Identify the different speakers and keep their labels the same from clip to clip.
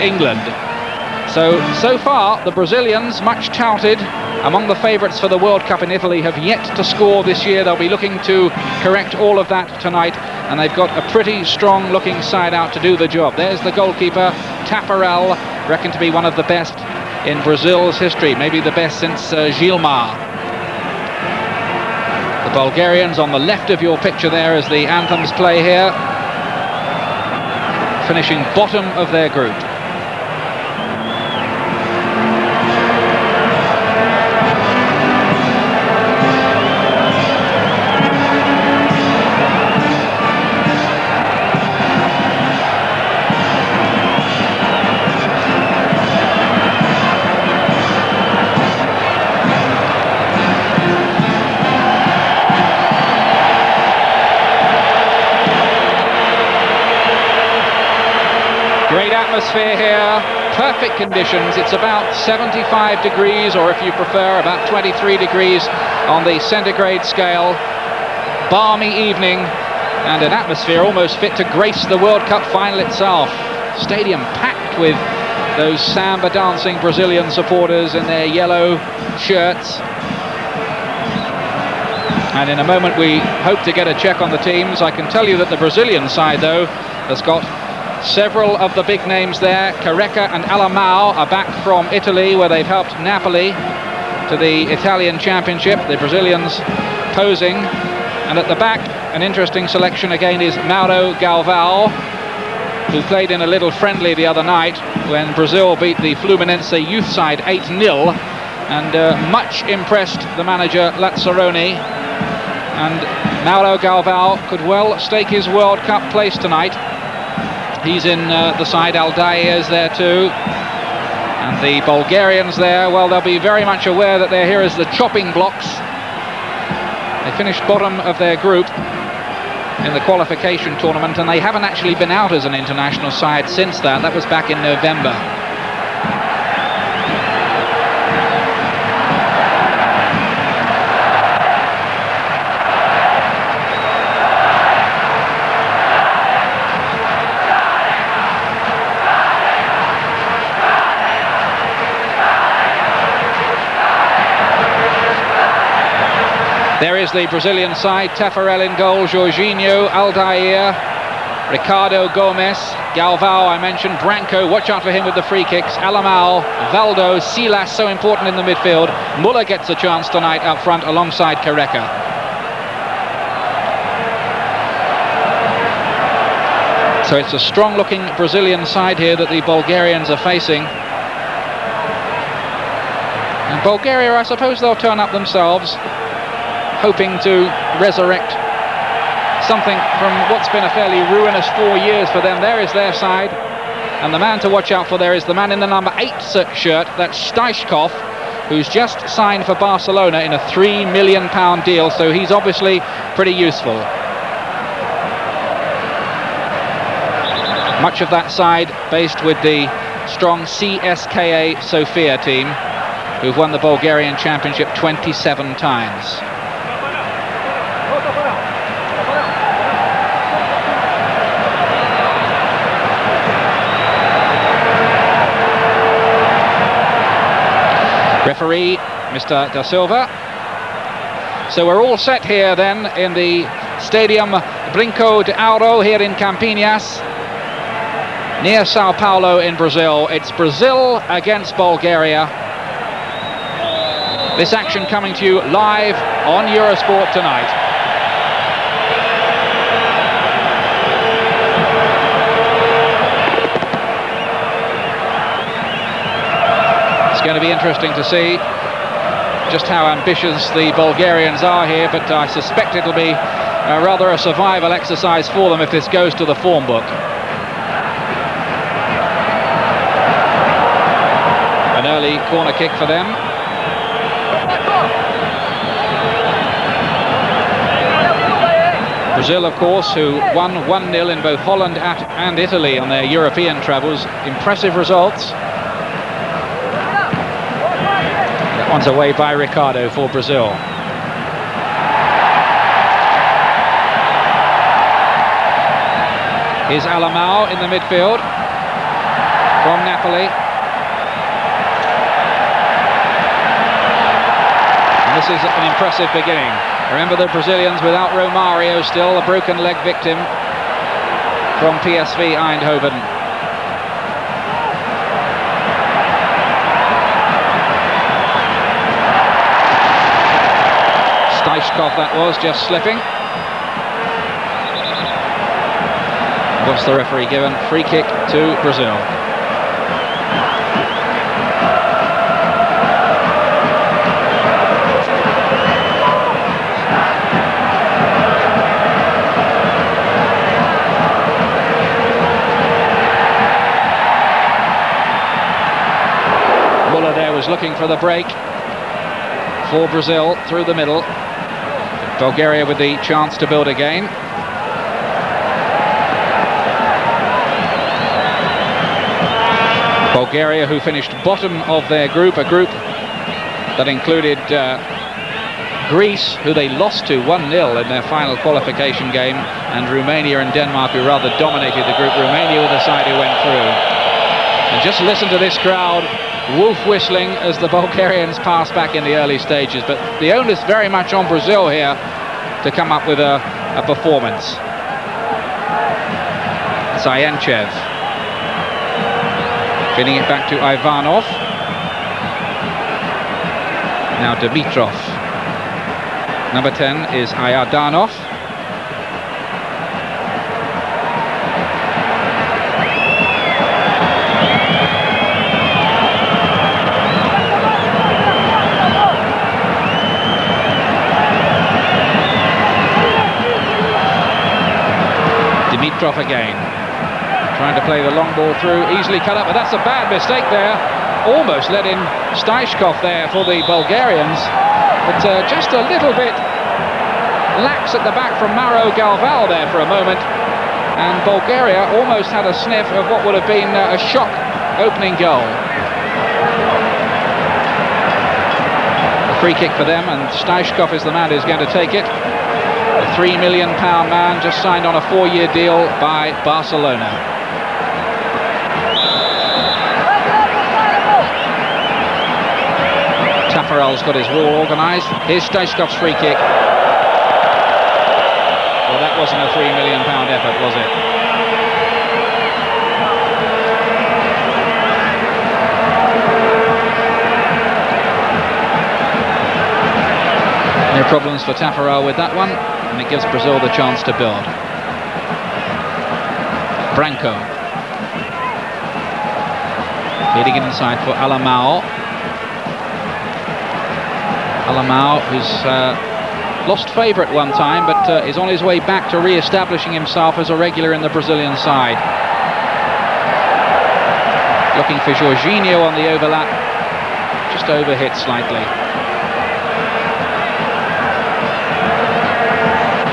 Speaker 1: England. So far, the Brazilians, much touted, among the favourites for the World Cup in Italy, have yet to score this year. They'll be looking to correct all of that tonight, and they've got a pretty strong-looking side out to do the job. There's the goalkeeper, Tafarel, reckoned to be one of the best in Brazil's history, maybe the best since Gilmar. The Bulgarians on the left of your picture there as the anthems play here, finishing bottom of their group. Great atmosphere here, perfect conditions. It's about 75 degrees, or if you prefer, about 23 degrees on the centigrade scale. Balmy evening, and an atmosphere almost fit to grace the World Cup final itself. Stadium packed with those samba dancing Brazilian supporters in their yellow shirts. And in a moment we hope to get a check on the teams. I can tell you that the Brazilian side, though, has got several of the big names there. Careca and Alamao are back from Italy, where they've helped Napoli to the Italian Championship. The Brazilians posing. And at the back, an interesting selection again is Mauro Galvão, who played in a little friendly the other night when Brazil beat the Fluminense youth side 8-0, and much impressed the manager Lazzaroni. And Mauro Galvão could well stake his World Cup place tonight. He's in the side. Aldair is there too. And the Bulgarians there, well, they'll be very much aware that they're here as the chopping blocks. They finished bottom of their group in the qualification tournament, and they haven't actually been out as an international side since that. That was back in November. There is the Brazilian side. Tafarel in goal, Jorginho, Aldair, Ricardo Gomes, Galvão I mentioned, Branco, watch out for him with the free kicks, Alamao, Valdo, Silas, so important in the midfield. Muller gets a chance tonight up front alongside Careca. So it's a strong looking Brazilian side here that the Bulgarians are facing. And Bulgaria, I suppose they'll turn up themselves, hoping to resurrect something from what's been a fairly ruinous 4 years for them. There is their side, and the man to watch out for there is the man in the number 8 shirt, that's Stoichkov, who's just signed for Barcelona in a £3 million deal, so he's obviously pretty useful. Much of that side based with the strong CSKA Sofia team, who've won the Bulgarian Championship 27 times. Referee, Mr. Da Silva. So we're all set here then in the Stadium Brinco de Ouro here in Campinas, near Sao Paulo in Brazil. It's Brazil against Bulgaria. This action coming to you live on Eurosport tonight. It's going to be interesting to see just how ambitious the Bulgarians are here, but I suspect it'll be rather a survival exercise for them if this goes to the form book. An early corner kick for them. Brazil, of course, who won 1-0 in both Holland and Italy on their European travels. Impressive results. That one's away by Ricardo for Brazil. Here's Alamao in the midfield from Napoli. Napoli. And this is an impressive beginning. Remember the Brazilians without Romario, still a broken leg victim from PSV Eindhoven. Stalemate that was, just slipping. What's the referee given? Free kick to Brazil. Muller there was looking for the break for Brazil through the middle. Bulgaria with the chance to build again. Bulgaria, who finished bottom of their group, a group that included Greece, who they lost to 1-0 in their final qualification game, and Romania and Denmark, who rather dominated the group. Romania were the side who went through. And just listen to this crowd, wolf whistling as the Bulgarians pass back in the early stages. But the onus very much on Brazil here to come up with a performance. Zayanchev. Feeding it back to Ivanov. Now Dimitrov. Number 10 is Ayadanov. Dimitrov again. Trying to play the long ball through, easily cut up, but that's a bad mistake there. Almost let in Stalemate there for the Bulgarians, but just a little bit lax at the back from Mauro Galvão there for a moment, and Bulgaria almost had a sniff of what would have been a shock opening goal. A free kick for them, and Stalemate is the man who's going to take it. A £3 million man, just signed on a 4-year deal by Barcelona. Taffarel's got his wall organised. Here's Stalemato's free kick. Well, that wasn't a £3 million effort, was it? No problems for Taffarel with that one, and it gives Brazil the chance to build. Branco. Feeding it inside for Alamao. Alamao, who's lost favour at one time, but is on his way back to re-establishing himself as a regular in the Brazilian side. Looking for Jorginho on the overlap, just overhit slightly.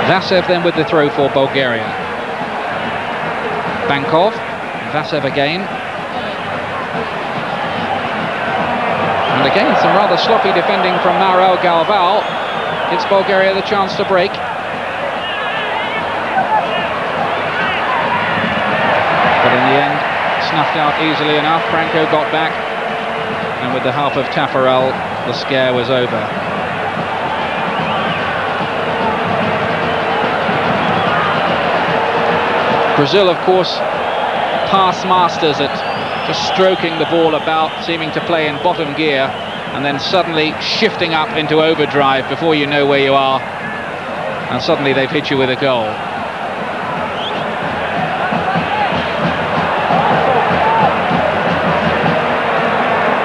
Speaker 1: Vasev then with the throw for Bulgaria. Bankov, Vasev again. And again, some rather sloppy defending from Mauro Galvão. Gives Bulgaria the chance to break. But in the end, snuffed out easily enough. Branco got back, and with the help of Taffarel, the scare was over. Brazil, of course, pass masters at just stroking the ball about, seeming to play in bottom gear, and then suddenly shifting up into overdrive before you know where you are, and suddenly they've hit you with a goal.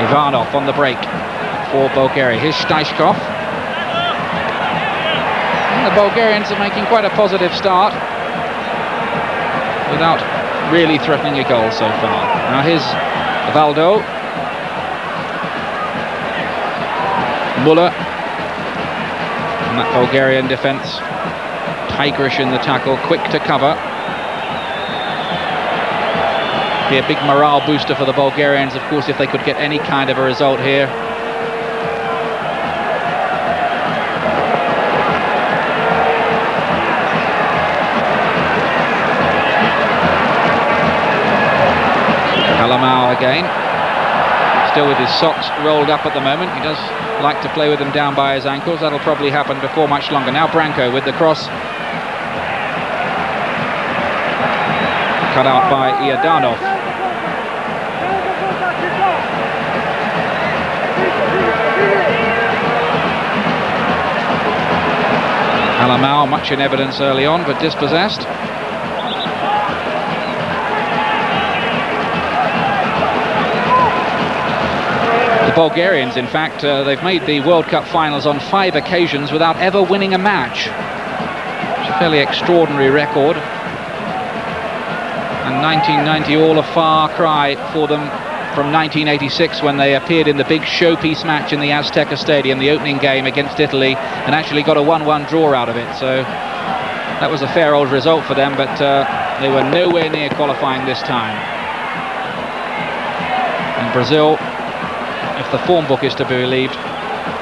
Speaker 1: Ivanov on the break for Bulgaria. Here's Stalemate. And the Bulgarians are making quite a positive start without really threatening a goal so far. Now here's Valdo. Muller. And that Bulgarian defence, tigerish in the tackle, quick to cover. Be a big morale booster for the Bulgarians, of course, if they could get any kind of a result here. Alamao again. Still with his socks rolled up at the moment. He does like to play with them down by his ankles. That'll probably happen before much longer. Now Branco with the cross. Cut out by Iordanov. Alamau much in evidence early on, but dispossessed. The Bulgarians, in fact, they've made the World Cup finals on 5 occasions without ever winning a match. It's a fairly extraordinary record. And 1990 all a far cry for them from 1986, when they appeared in the big showpiece match in the Azteca Stadium, the opening game against Italy, and actually got a 1-1 draw out of it. So that was a fair old result for them, but they were nowhere near qualifying this time. And Brazil, if the form book is to be believed,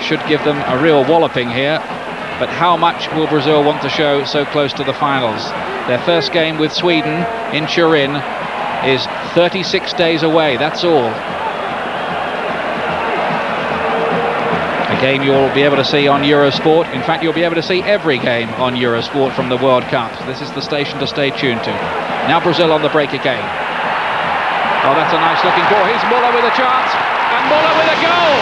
Speaker 1: should give them a real walloping here. But how much will Brazil want to show so close to the finals? Their first game with Sweden in Turin is 36 days away, that's all. A game you'll be able to see on Eurosport. In fact, you'll be able to see every game on Eurosport from the World Cup. This is the station to stay tuned to. Now Brazil on the break again. Oh, that's a nice looking ball. Here's Muller with a chance, and Muller with a goal!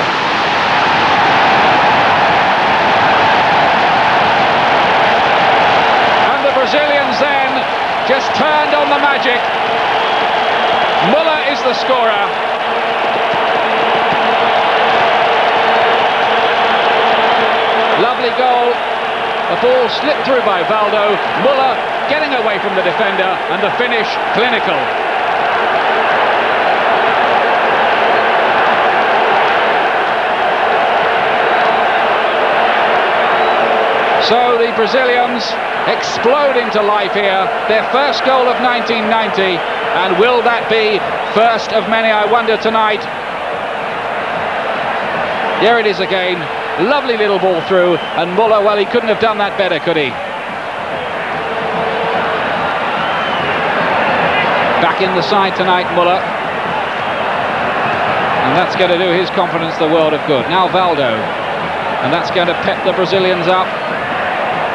Speaker 1: And the Brazilians then just turned on the magic. Muller is the scorer. Lovely goal. The ball slipped through by Valdo. Muller getting away from the defender, and the finish clinical. So the Brazilians explode into life here. Their first goal of 1990. And will that be first of many, I wonder, tonight? There it is again. Lovely little ball through. And Muller, well, he couldn't have done that better, could he? Back in the side tonight, Muller. And that's going to do his confidence the world of good. Now Valdo. And that's going to pep the Brazilians up.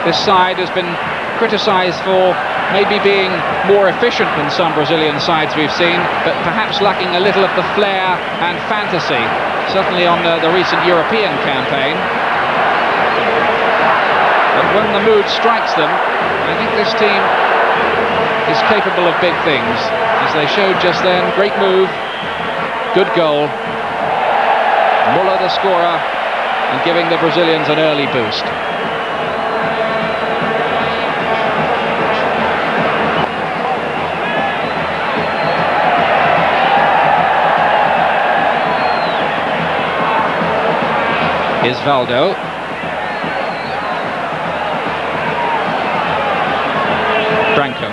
Speaker 1: This side has been criticised for maybe being more efficient than some Brazilian sides we've seen, but perhaps lacking a little of the flair and fantasy, certainly on the recent European campaign. But when the mood strikes them, I think this team is capable of big things, as they showed just then. Great move, good goal. Muller the scorer, and giving the Brazilians an early boost. Here's Valdo. Branco.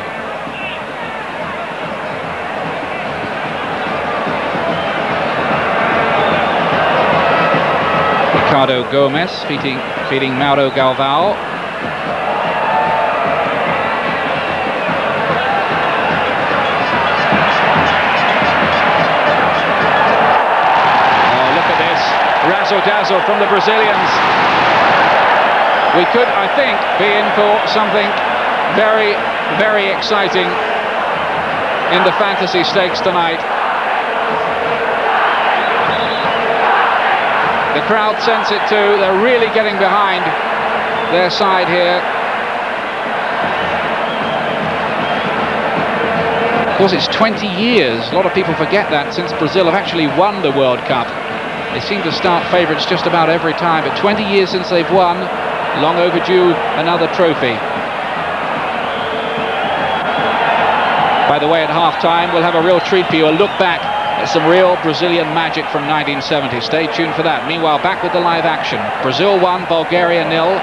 Speaker 1: Ricardo Gomes feeding Mauro Galvão. Razzle-dazzle from the Brazilians. We could, I think, be in for something very, very exciting in the fantasy stakes tonight. The crowd sense it too. They're really getting behind their side here. Of course, it's 20 years. A lot of people forget that, since Brazil have actually won the World Cup. They seem to start favourites just about every time, but 20 years since they've won, long overdue another trophy. By the way, at half-time, we'll have a real treat for you, a look back at some real Brazilian magic from 1970. Stay tuned for that. Meanwhile, back with the live action. Brazil 1, Bulgaria 0.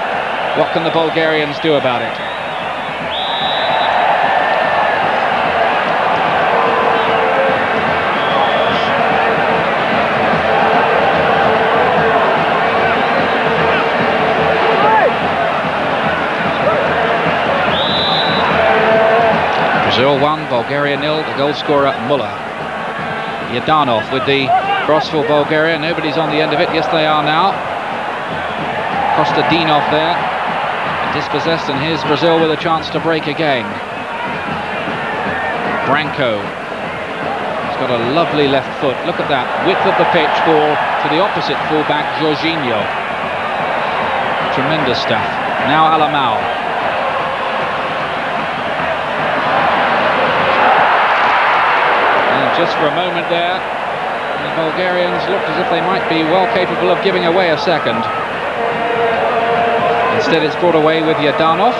Speaker 1: What can the Bulgarians do about it? Brazil 1, Bulgaria 0, the goal scorer Muller. Yadanov with the cross for Bulgaria. Nobody's on the end of it. Yes, they are now. Kostadinov there, dispossessed, and here's Brazil with a chance to break again. Branco. He's got a lovely left foot. Look at that width of the pitch ball to the opposite fullback, Jorginho. Tremendous stuff. Now Alamau. And just for a moment there, the Bulgarians looked as if they might be well capable of giving away a second. Instead, it's brought away with Yadanov.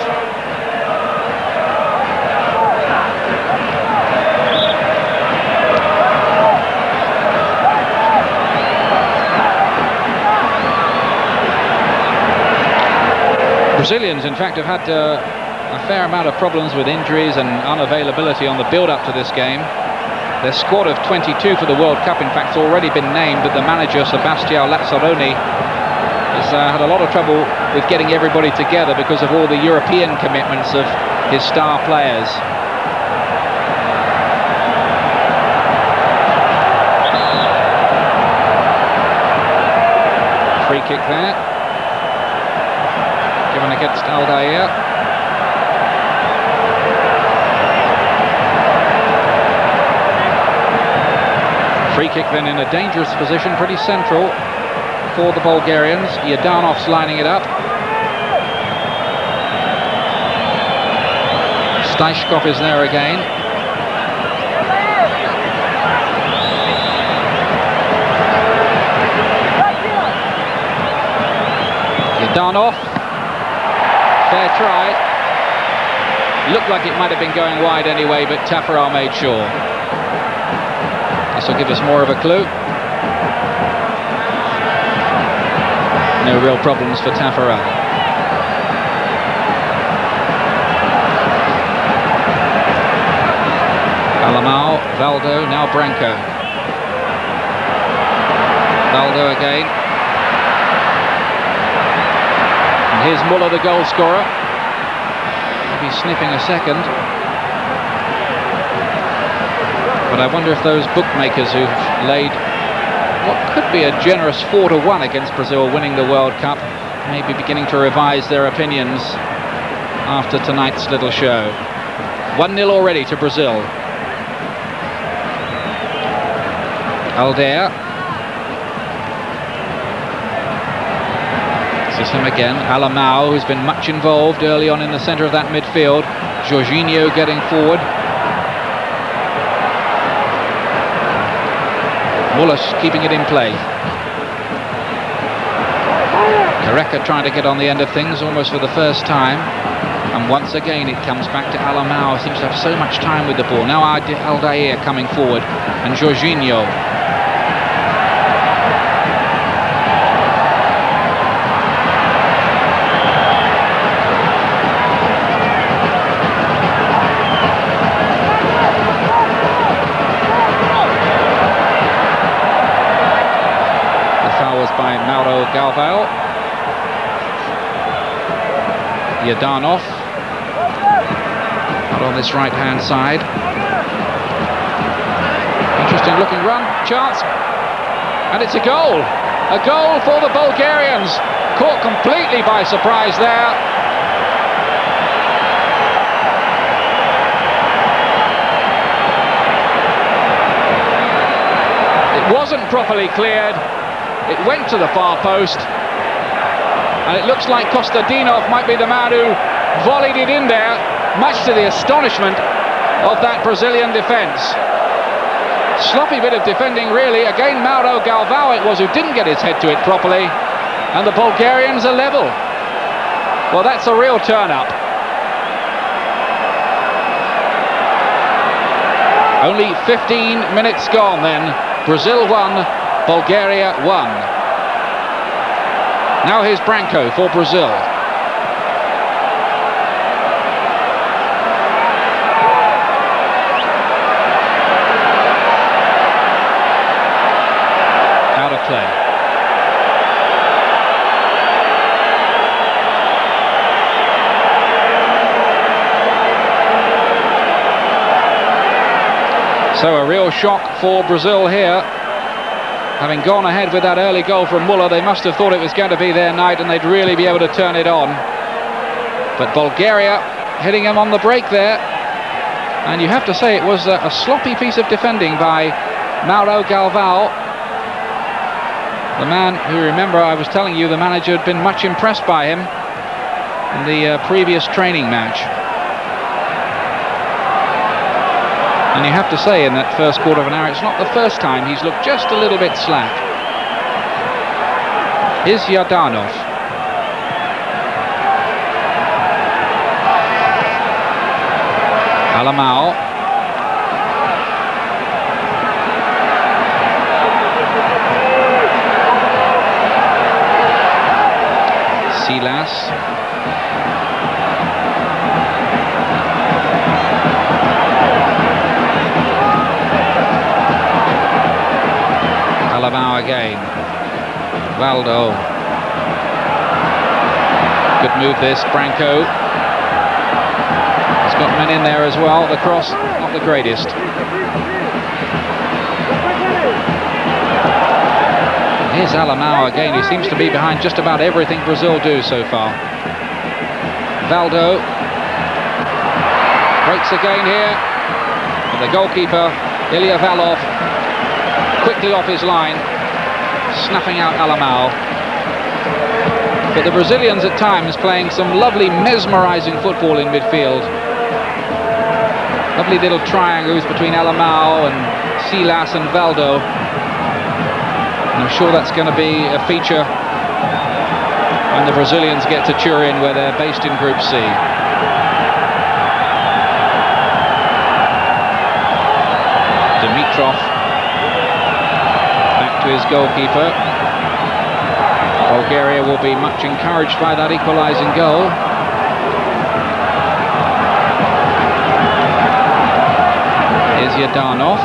Speaker 1: Brazilians, in fact, have had a fair amount of problems with injuries and unavailability on the build-up to this game. Their squad of 22 for the World Cup, in fact, has already been named, but the manager, Sebastião Lazzaroni, has had a lot of trouble with getting everybody together because of all the European commitments of his star players. Free kick there, given against Aldair. Free kick then in a dangerous position, pretty central for the Bulgarians. Yadanov lining it up. Staishkov is there again. Yadanov. Fair try. Looked like it might have been going wide anyway, but Tafarel made sure. This will give us more of a clue. No real problems for Tafarel. Alamau, Valdo, now Branco. Valdo again. And here's Muller, the goal scorer. Maybe sniffing a second. But I wonder if those bookmakers who've laid what could be a generous 4-1 against Brazil winning the World Cup may be beginning to revise their opinions after tonight's little show. 1-0 already to Brazil. Aldair. This is him again. Alamau, who's been much involved early on in the centre of that midfield. Jorginho getting forward. Muller keeping it in play. Kareka trying to get on the end of things almost for the first time. And once again it comes back to Alamau, seems to have so much time with the ball. Now Aldair coming forward, and Jorginho. By Mauro Galvão. Yadanov out on this right hand side. Interesting looking run, chance, and it's a goal for the Bulgarians, caught completely by surprise there. It wasn't properly cleared. It went to the far post, and it looks like Kostadinov might be the man who volleyed it in there, much to the astonishment of that Brazilian defence. Sloppy bit of defending really. Again, Mauro Galvão it was who didn't get his head to it properly, and the Bulgarians are level. Well, that's a real turn-up. Only 15 minutes gone then. Brazil 1, Bulgaria 1. Now here's Branco for Brazil. Out of play. So a real shock for Brazil here. Having gone ahead with that early goal from Muller, they must have thought it was going to be their night and they'd really be able to turn it on. But Bulgaria hitting him on the break there. And you have to say it was a sloppy piece of defending by Mauro Galvão. The man who, remember, I was telling you the manager had been much impressed by him in the previous training match. And you have to say in that first quarter of an hour, it's not the first time he's looked just a little bit slack. Is Yardanov. Alamao. Silas. Alamao again. Valdo. Good move this, Branco. He's got men in there as well. The cross, not the greatest. Here's Alamao again. He seems to be behind just about everything Brazil do so far. Valdo. Breaks again here. And the goalkeeper, Ilya Valov, quickly off his line, snuffing out Alamao. But the Brazilians at times playing some lovely mesmerising football in midfield. Lovely little triangles between Alamao and Silas and Valdo. And I'm sure that's going to be a feature when the Brazilians get to Turin, where they're based in Group C. Dimitrov back to his goalkeeper. Bulgaria will be much encouraged by that equalising goal. Here's Yardanov.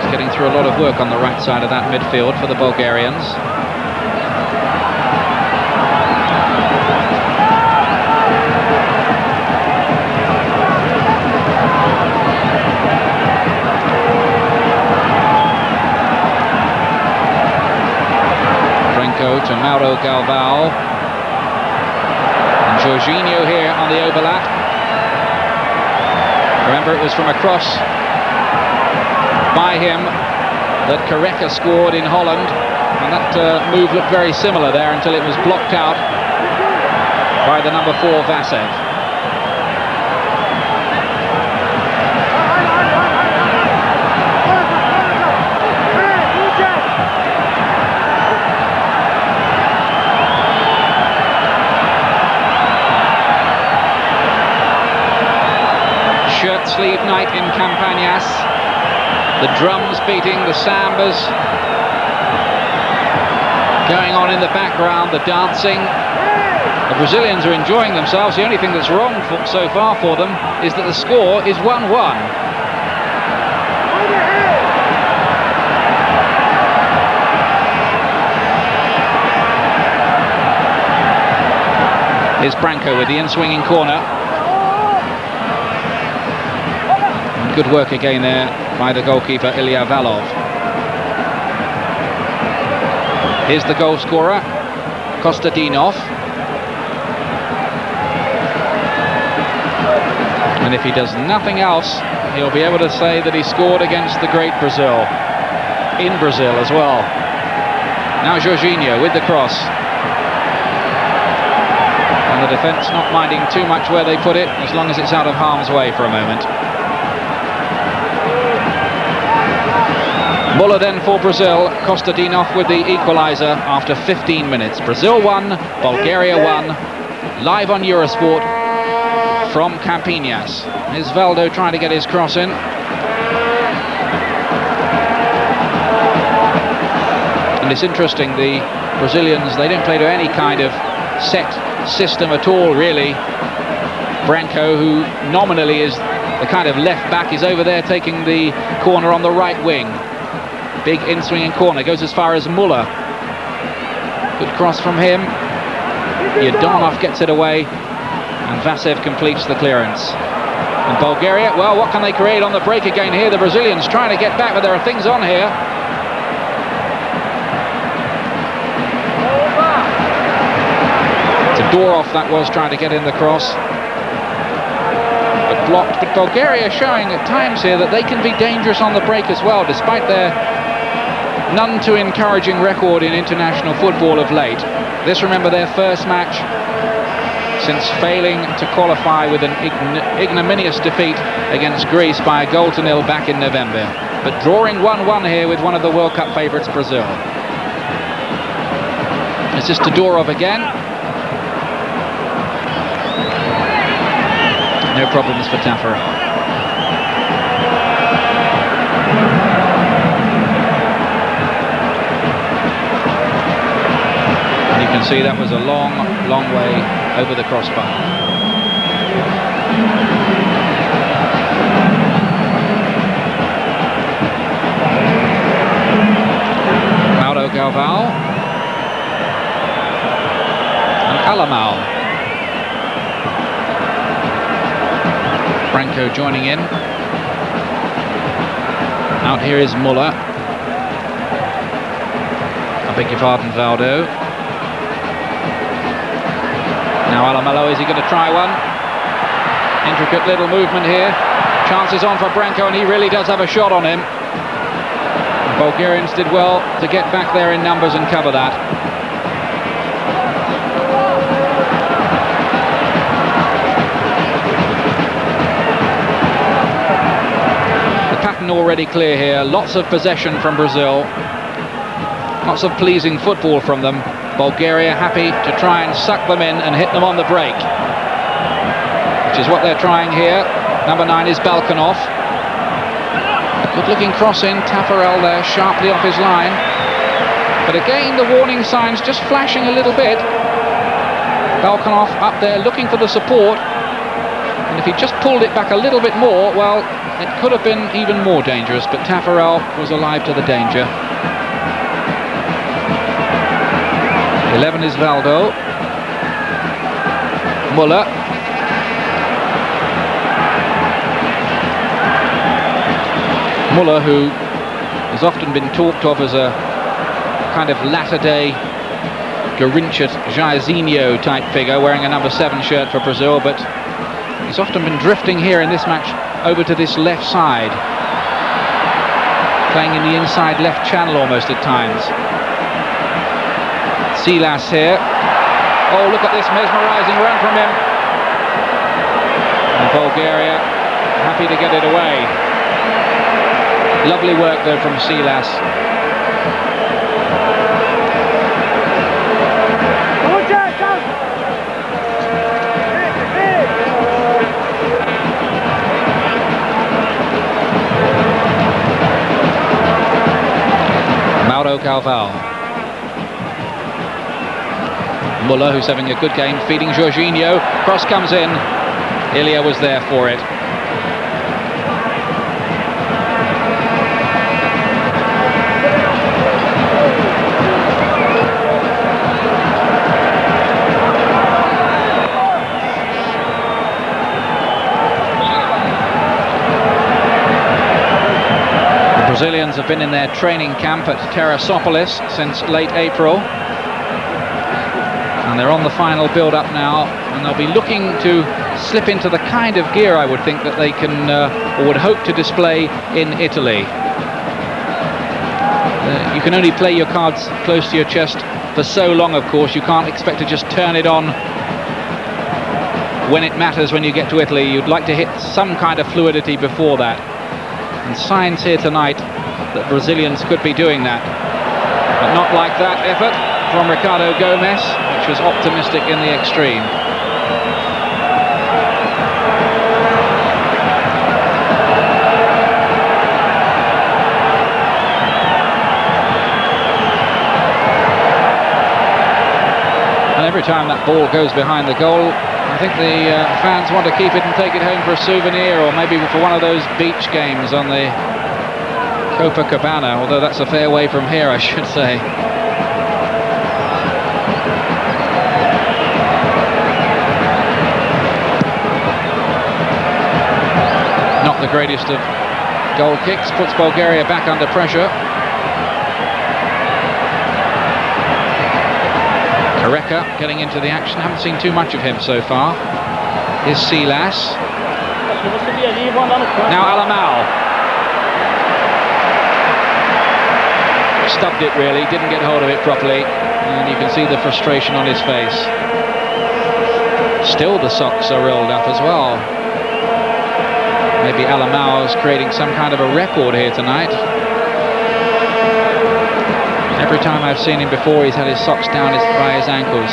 Speaker 1: He's getting through a lot of work on the right side of that midfield for the Bulgarians. To Mauro Galvão, and Jorginho here on the overlap. Remember, it was from a cross by him that Careca scored in Holland, and that move looked very similar there until it was blocked out by the number 4 Vasev. Sleeve night in Campanhas, the drums beating, the sambas going on in the background, the dancing. The Brazilians are enjoying themselves. The only thing that's wrong so far for them is that the score is 1-1. Here's Branco with the in-swinging corner. Good work again there by the goalkeeper Ilya Valov. Here's the goal scorer, Kostadinov. And if he does nothing else, he'll be able to say that he scored against the great Brazil, in Brazil as well. Now Jorginho with the cross. And the defence not minding too much where they put it, as long as it's out of harm's way for a moment. Muller then for Brazil, Kostadinov with the equaliser after 15 minutes. Brazil 1, Bulgaria 1, live on Eurosport from Campinas. Here's Valdo trying to get his cross in. And it's interesting, the Brazilians, they don't play to any kind of set system at all, really. Branco, who nominally is the kind of left back, is over there taking the corner on the right wing. Big in-swinging corner, goes as far as Muller. Good cross from him. Yardanov gets it away, and Vasev completes the clearance. And Bulgaria, well, what can they create on the break again here? The Brazilians trying to get back, but there are things on here. It's a door off that was, trying to get in the cross. But blocked. But Bulgaria showing at times here that they can be dangerous on the break as well, despite their none too encouraging record in international football of late. This, remember, their first match since failing to qualify with an ignominious defeat against Greece by 1-0 back in November. But drawing 1-1 here with one of the World Cup favourites, Brazil. It's just Todorov again. No problems for Taffarel. And you can see that was a long, long way over the crossbar. Mauro Galvão and Alamau. Franco joining in. Out here is Muller. I beg your pardon, Valdo. Now Alamalo, is he going to try one? Intricate little movement here. Chances on for Branco, and he really does have a shot on him. The Bulgarians did well to get back there in numbers and cover that. The pattern already clear here. Lots of possession from Brazil. Lots of pleasing football from them. Bulgaria happy to try and suck them in and hit them on the break, which is what they're trying here. Number 9 is Balkanov. Good looking cross in, Taffarel there sharply off his line. But again, the warning signs just flashing a little bit. Balkanov up there looking for the support. And if he just pulled it back a little bit more, well, it could have been even more dangerous. But Taffarel was alive to the danger. 11 is Valdo. Muller. Muller, who has often been talked of as a kind of latter-day Garincha Jairzinho type figure, wearing a number 7 shirt for Brazil, but he's often been drifting here in this match over to this left side, playing in the inside left channel almost at times. Silas here. Oh, look at this mesmerising run from him. And Bulgaria happy to get it away. Lovely work though from Silas. Mauro Galvão. Muller, who's having a good game, feeding Jorginho. Cross comes in. Ilya was there for it. The Brazilians have been in their training camp at Teresópolis since late April. And they're on the final build-up now, and they'll be looking to slip into the kind of gear, I would think, that they can or would hope to display in Italy. You can only play your cards close to your chest for so long, of course. You can't expect to just turn it on when it matters when you get to Italy. You'd like to hit some kind of fluidity before that. And signs here tonight that Brazilians could be doing that. But not like that effort from Ricardo Gomes, which was optimistic in the extreme. And every time that ball goes behind the goal, I think the fans want to keep it and take it home for a souvenir, or maybe for one of those beach games on the Copacabana, although that's a fair way from here, I should say. greatest of goal kicks, puts Bulgaria back under pressure. Kareka getting into the action, haven't seen too much of him so far. Here's Silas. Now Alamau. Stubbed it really, didn't get hold of it properly, and you can see the frustration on his face. Still the socks are rolled up as well. Maybe Alamau's creating some kind of a record here tonight. Every time I've seen him before, he's had his socks down by his ankles.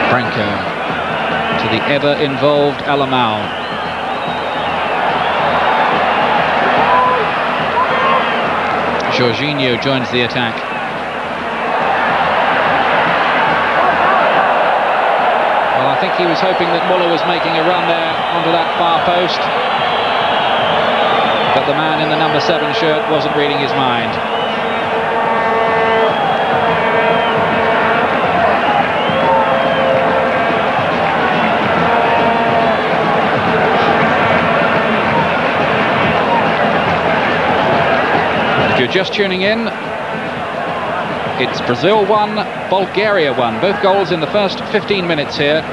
Speaker 1: Branco to the ever-involved Alamau. Jorginho joins the attack. Well, I think he was hoping that Muller was making a run there onto that far post, but the man in the number 7 shirt wasn't reading his mind. If you're just tuning in, it's Brazil 1, Bulgaria 1. Both goals in the first 15 minutes here.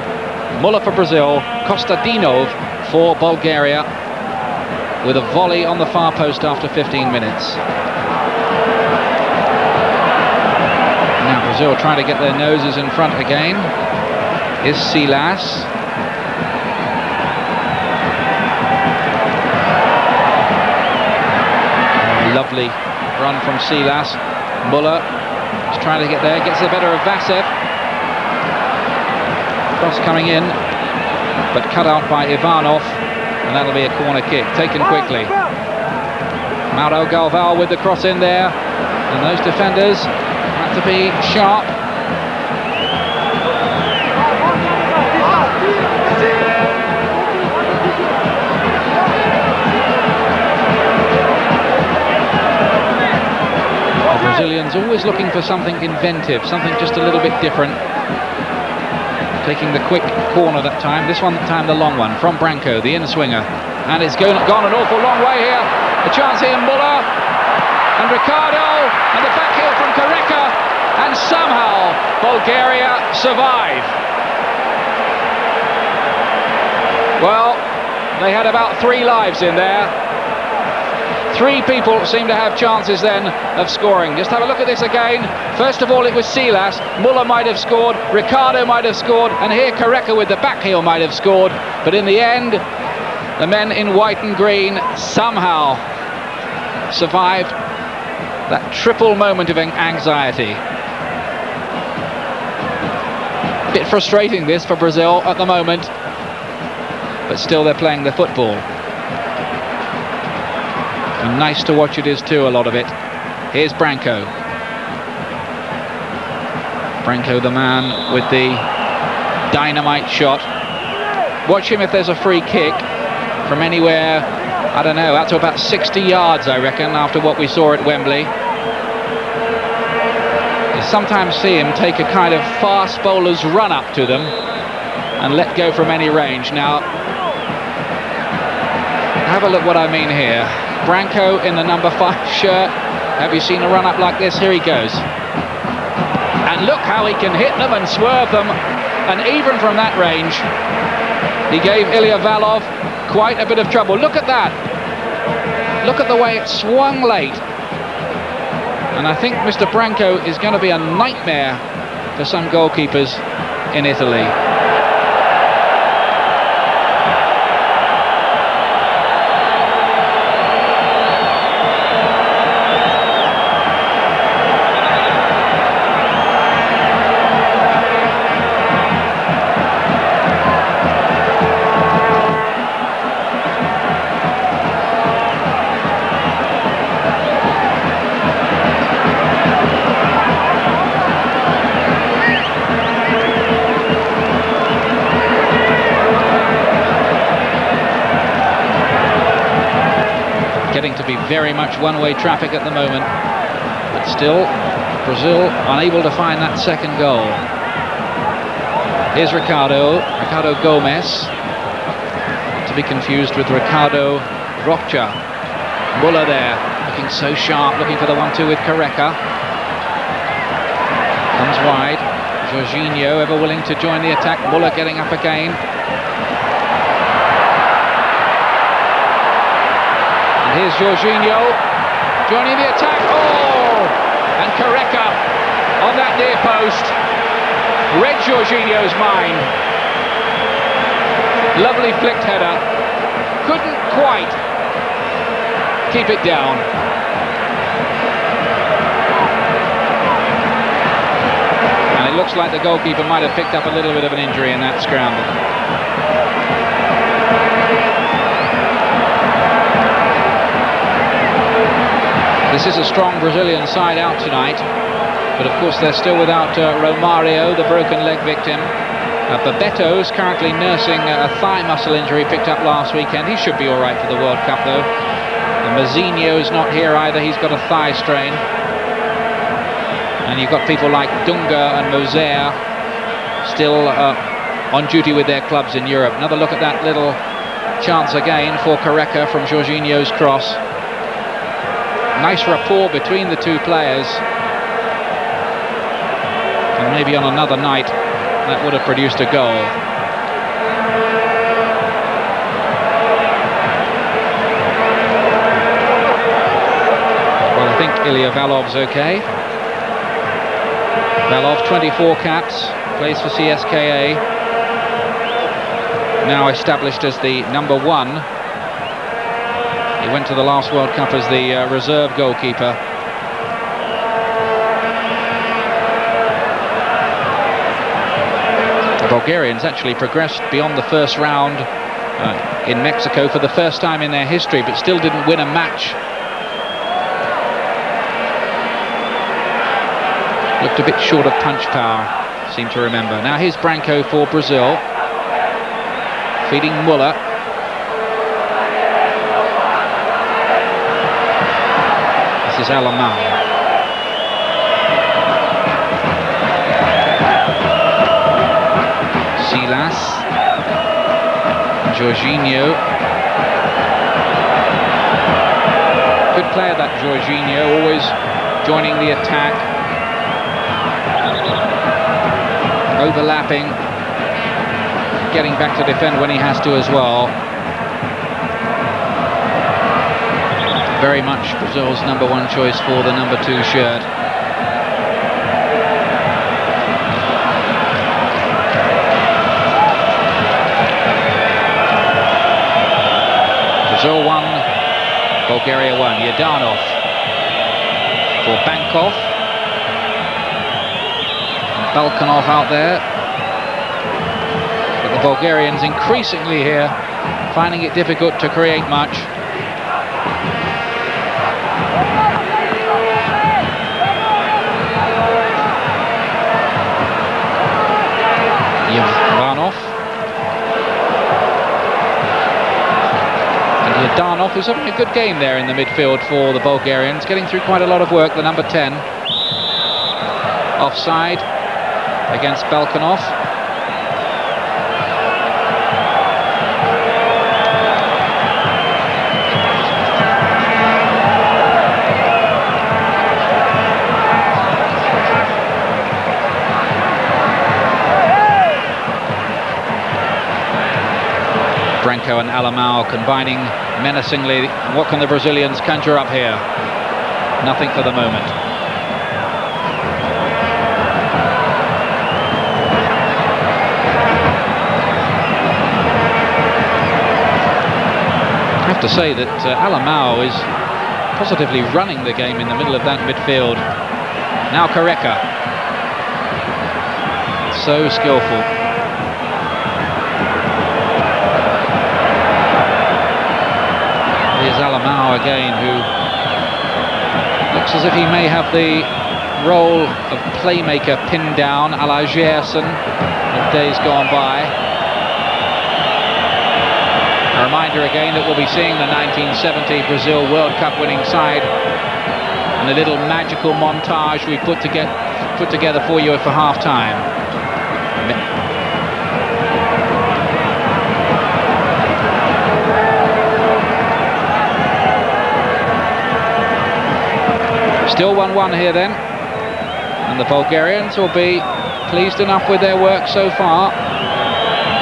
Speaker 1: Muller for Brazil, Kostadinov for Bulgaria, with a volley on the far post after 15 minutes. Now Brazil trying to get their noses in front again. Is Silas. Lovely run from Silas. Muller is trying to get there, gets the better of Vasev. Cross coming in, but cut out by Ivanov, and that'll be a corner kick, taken quickly. Mauro Galvão with the cross in there, and those defenders have to be sharp. Brazilians always looking for something inventive, something just a little bit different. Taking the quick corner that time, this one time the long one from Branco, the in-swinger. And it's gone an awful long way here. A chance here, Muller and Ricardo, and the back heel from Kareka, and somehow Bulgaria survive. Well, they had about 3 lives in there. 3 people seem to have chances then of scoring. Just have a look at this again. First of all, it was Silas. Muller might have scored, Ricardo might have scored, and here Kareka with the back heel might have scored. But in the end, the men in white and green somehow survived that triple moment of anxiety. Bit frustrating this for Brazil at the moment, but still they're playing their football. And nice to watch it is too, a lot of it. Here's Branco. Branco, the man with the dynamite shot. Watch him if there's a free kick from anywhere, I don't know, out to about 60 yards, I reckon, after what we saw at Wembley. You sometimes see him take a kind of fast bowler's run up to them and let go from any range. Now, have a look what I mean here. Branco in the number 5 shirt. Have you seen a run up like this? Here he goes. And look how he can hit them and swerve them. And even from that range, he gave Ilya Valov quite a bit of trouble. Look at that. Look at the way it swung late. And I think Mr. Branco is going to be a nightmare for some goalkeepers in Italy. very much one-way traffic at the moment. But still, Brazil unable to find that second goal. Here's Ricardo Gomez, not to be confused with Ricardo Rocha. Muller there, looking so sharp, looking for the 1-2 with Careca. Comes wide. Jorginho ever willing to join the attack. Muller getting up again. And here's Jorginho joining the attack. Oh! And Careca on that near post read Jorginho's mind. Lovely flicked header. Couldn't quite keep it down. And it looks like the goalkeeper might have picked up a little bit of an injury in that scramble. This is a strong Brazilian side out tonight, but of course they're still without Romario, the broken leg victim. Babetto's currently nursing a thigh muscle injury picked up last weekend. He should be all right for the World Cup though. Mazinho's not here either, he's got a thigh strain. And you've got people like Dunga and Moser still on duty with their clubs in Europe. Another look at that little chance again for Careca from Jorginho's cross. Nice rapport between the two players. And maybe on another night that would have produced a goal. Well, I think Ilya Valov's okay. Valov, 24 caps, plays for CSKA. Now established as the number 1. He went to the last World Cup as the reserve goalkeeper. The Bulgarians actually progressed beyond the first round in Mexico for the first time in their history, but still didn't win a match. Looked a bit short of punch power, seem to remember. Now here's Branco for Brazil, feeding Muller. This is Alamão. Silas. Jorginho. Good player that Jorginho, always joining the attack. Overlapping. Getting back to defend when he has to as well. Very much Brazil's number 1 choice for the number 2 shirt. Brazil 1, Bulgaria 1. Yadanov for Bankov. Balkanov out there. But the Bulgarians increasingly here finding it difficult to create much. Yadanov, who's having a good game there in the midfield for the Bulgarians, getting through quite a lot of work, the number 10. Offside against Balkanov. Branco and Alamão combining menacingly. What can the Brazilians conjure up here? Nothing for the moment. I have to say that Alamão is positively running the game in the middle of that midfield. Now Careca. So skillful. Here's Alamão again, who looks as if he may have the role of playmaker pinned down, a la Gerson of days gone by. A reminder again that we'll be seeing the 1970 Brazil World Cup winning side, and a little magical montage we put together for you for half-time. Still 1-1 here then, and the Bulgarians will be pleased enough with their work so far.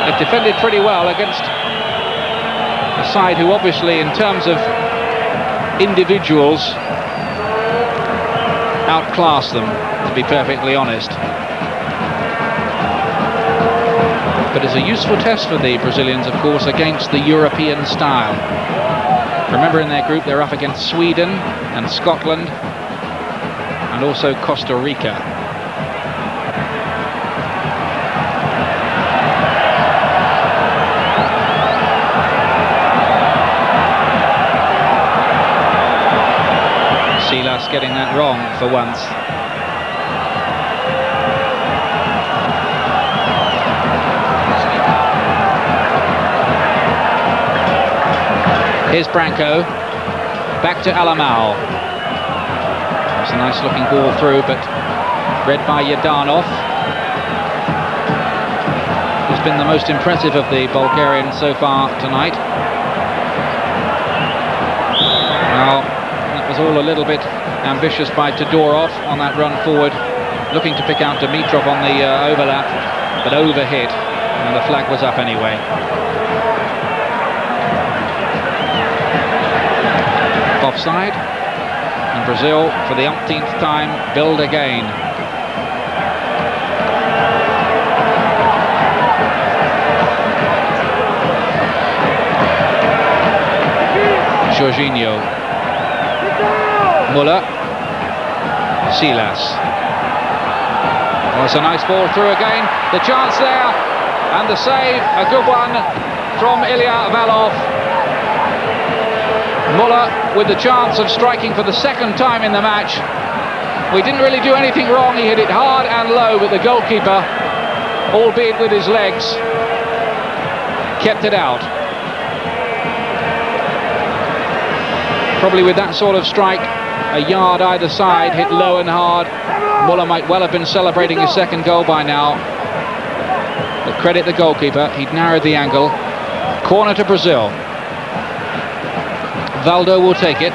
Speaker 1: They've defended pretty well against a side who obviously, in terms of individuals, outclass them, to be perfectly honest. But it's a useful test for the Brazilians, of course, against the European style. Remember, in their group they're up against Sweden and Scotland and also Costa Rica. Silas getting that wrong for once. Here's Branco, back to Alamao. It's a nice looking ball through, but read by Yadanov, who's been the most impressive of the Bulgarians so far tonight. Well, that was all a little bit ambitious by Todorov on that run forward, looking to pick out Dimitrov on the overlap, but overhit, and the flag was up anyway. Offside, and Brazil, for the umpteenth time, build again. Jorginho, Muller, Silas. Well, it's a nice ball through again. The chance there, and the save, a good one from Ilya Valov. Muller with the chance of striking for the second time in the match. We didn't really do anything wrong. He hit it hard and low, but the goalkeeper, albeit with his legs, kept it out. Probably with that sort of strike, a yard either side, hit low and hard, Muller might well have been celebrating his second goal by now. But credit the goalkeeper, he'd narrowed the angle. Corner to Brazil. Valdo will take it.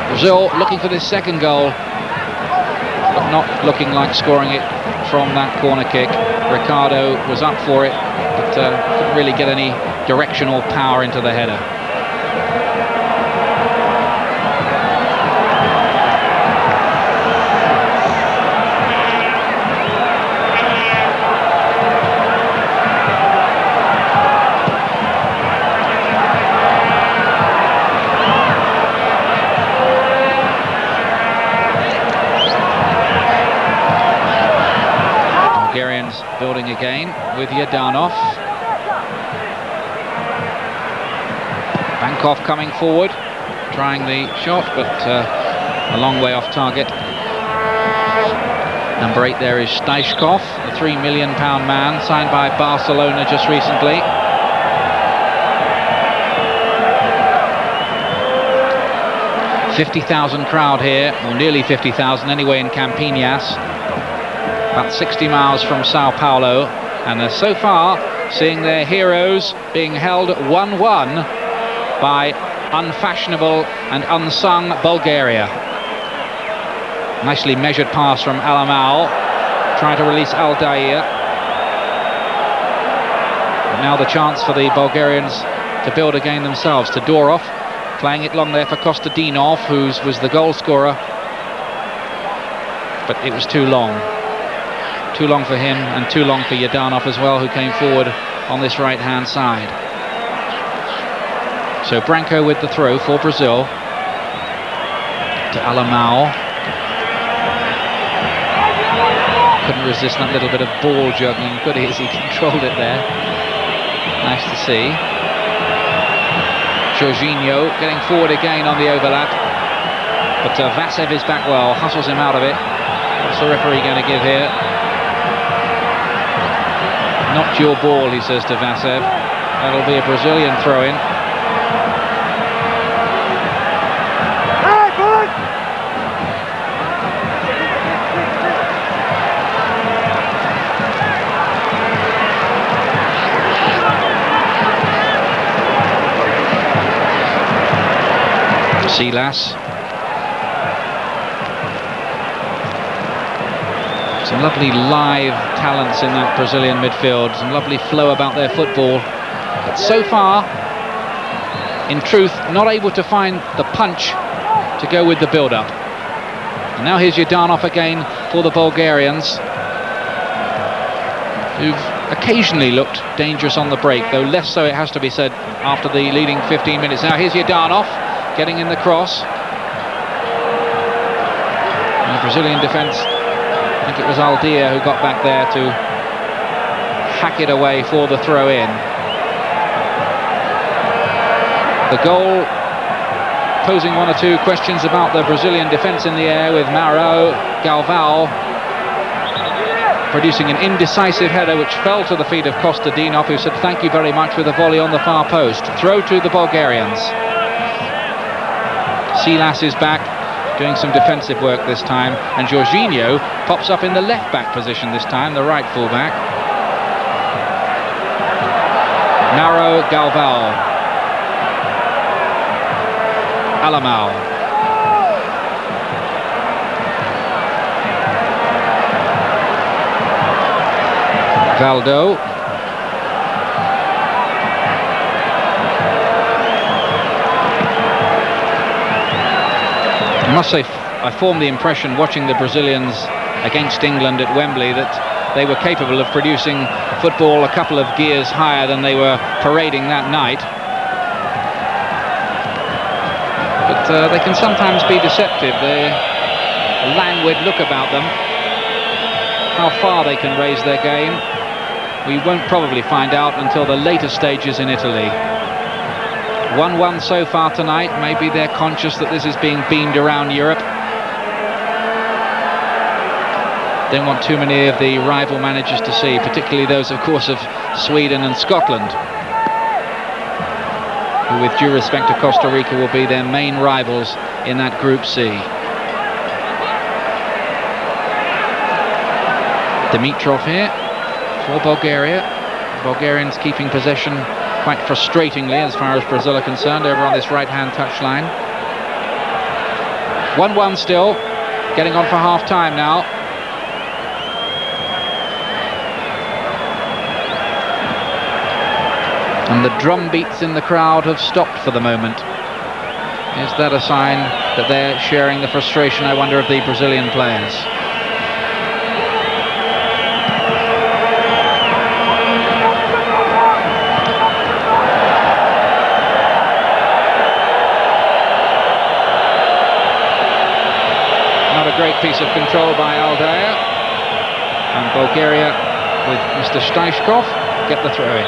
Speaker 1: Brazil looking for this second goal, but not looking like scoring it from that corner kick. Ricardo was up for it, but couldn't really get any directional power into the header. Building again with Yadanov. Bankov coming forward, trying the shot, but a long way off target. Number 8 there is Staishkov, the £3 million man, signed by Barcelona just recently. $50,000 crowd here, or nearly 50,000 anyway, in Campinas. About 60 miles from Sao Paulo, and they're so far seeing their heroes being held 1-1 by unfashionable and unsung Bulgaria. Nicely measured pass from Alamao, trying to release Aldair. Now the chance for the Bulgarians to build again themselves. Todorov playing it long there for Kostadinov, who was the goal scorer, but it was too long. Too long for him, and too long for Yadanov as well, who came forward on this right-hand side. So Branco with the throw for Brazil to Alamao. Couldn't resist that little bit of ball juggling, could he, as he controlled it there. Nice to see. Jorginho getting forward again on the overlap, but Vasev is back well, hustles him out of it. What's the referee going to give here? Not your ball, he says to Vasev. That'll be a Brazilian throw-in. Silas. Some lovely live talents in that Brazilian midfield, some lovely flow about their football, but so far, in truth, not able to find the punch to go with the build-up. And now here's Jordanov again for the Bulgarians, who've occasionally looked dangerous on the break, though less so, it has to be said, after the leading 15 minutes. Now here's Jordanov getting in the cross. And the Brazilian defence, I think it was Aldia who got back there to hack it away for the throw-in. The goal posing one or two questions about the Brazilian defence in the air, with Mauro Galvão producing an indecisive header which fell to the feet of Kostadinov, who said thank you very much with a volley on the far post. Throw to the Bulgarians. Silas is back, doing some defensive work this time, and Jorginho pops up in the left-back position this time, the right full-back. Mauro Galvão. Alamau. Valdo. I must say, I formed the impression watching the Brazilians against England at Wembley that they were capable of producing football a couple of gears higher than they were parading that night. But they can sometimes be deceptive. They're a languid look about them. How far they can raise their game, we won't probably find out until the later stages in Italy. 1-1 so far tonight. Maybe they're conscious that this is being beamed around Europe. Don't want too many of the rival managers to see, particularly those, of course, of Sweden and Scotland, who, with due respect to Costa Rica, will be their main rivals in that Group C. Dimitrov here for Bulgaria. Bulgarians keeping possession quite frustratingly as far as Brazil are concerned over on this right-hand touchline. 1-1 still, getting on for half-time now. And the drum beats in the crowd have stopped for the moment. Is that a sign that they're sharing the frustration, I wonder, of the Brazilian players? Great piece of control by Aldair, and Bulgaria with Mr. Staishkov get the throw in.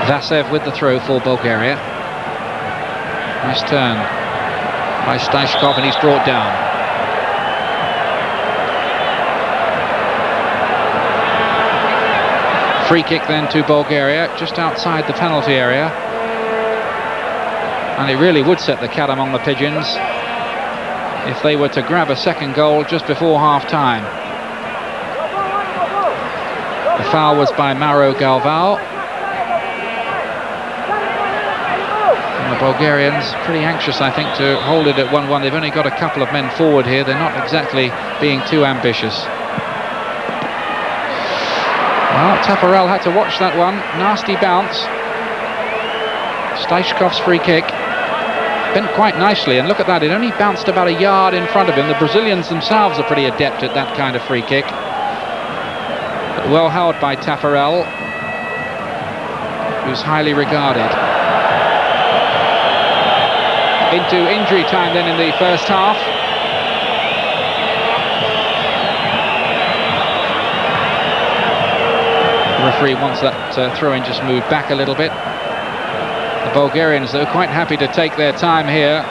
Speaker 1: Vasev with the throw for Bulgaria. Nice turn by Staishkov, and he's brought down. Free kick then to Bulgaria, just outside the penalty area. And it really would set the cat among the pigeons if they were to grab a second goal just before half-time. The foul was by Mauro Galvão. And the Bulgarians pretty anxious, I think, to hold it at 1-1. They've only got a couple of men forward here. They're not exactly being too ambitious. Well, Tafarel had to watch that one. Nasty bounce. Staishkov's free kick bent quite nicely, and look at that, it only bounced about a yard in front of him. The Brazilians themselves are pretty adept at that kind of free kick. But well held by Tafarel, who's highly regarded. Into injury time then in the first half. The referee wants that throw-in just moved back a little bit. The Bulgarians, though, quite happy to take their time here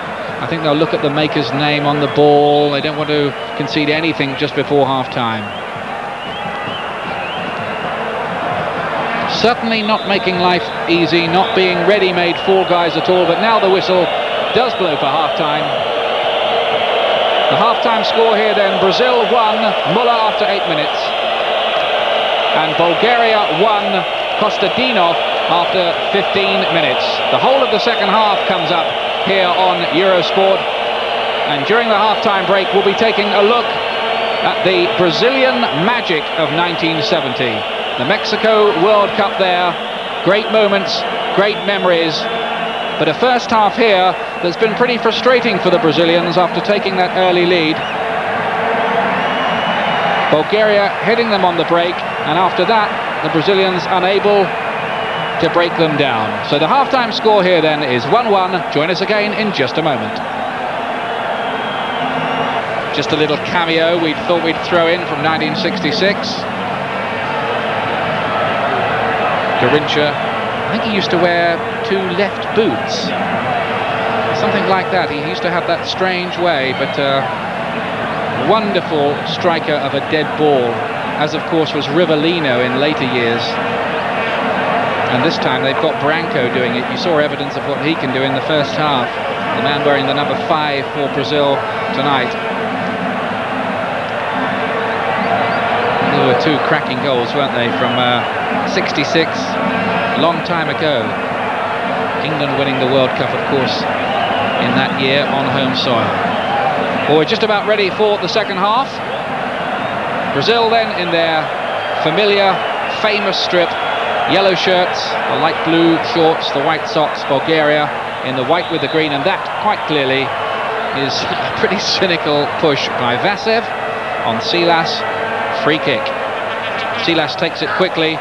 Speaker 1: I think they'll look at the maker's name on the ball. They don't want to concede anything just before half-time. Certainly not making life easy, not being ready-made fall guys at all, but now the whistle does blow for half-time. The half-time score here then, Brazil 1, Muller after 8 minutes. And Bulgaria 1, Kostadinov after 15 minutes. The whole of the second half comes up here on Eurosport. And during the half-time break, we'll be taking a look at the Brazilian magic of 1970. The Mexico World Cup there, great moments, great memories, but a first half here that's been pretty frustrating for the Brazilians after taking that early lead. Bulgaria hitting them on the break, and after that, the Brazilians unable to break them down. So the half-time score here then is 1-1. Join us again in just a moment. Just a little cameo we thought we'd throw in from 1966. Garincha, I think he used to wear 2 left boots, something like that. He used to have that strange way, but wonderful striker of a dead ball, as of course was Rivellino in later years. And this time they've got Branco doing it. You saw evidence of what he can do in the first half. The man wearing the number 5 for Brazil tonight. There were 2 cracking goals, weren't they, from 66, a long time ago. England winning the World Cup, of course, in that year on home soil. Well, we're just about ready for the second half. Brazil then in their familiar, famous strip, yellow shirts, the light blue shorts, the white socks. Bulgaria in the white with the green, and that quite clearly is a pretty cynical push by Vasev on Silas. Free kick. Silas takes it quickly,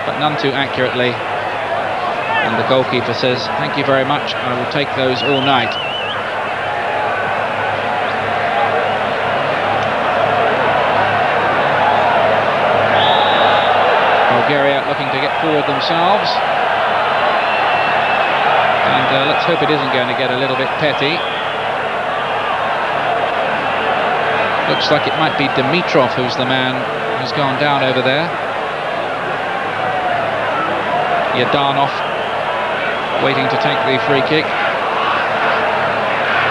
Speaker 1: but none too accurately. And the goalkeeper says, "Thank you very much, I will take those all night." Bulgaria looking to get forward themselves. And let's hope it isn't going to get a little bit petty. Looks like it might be Dimitrov who's the man who's gone down over there. Yadanov waiting to take the free kick.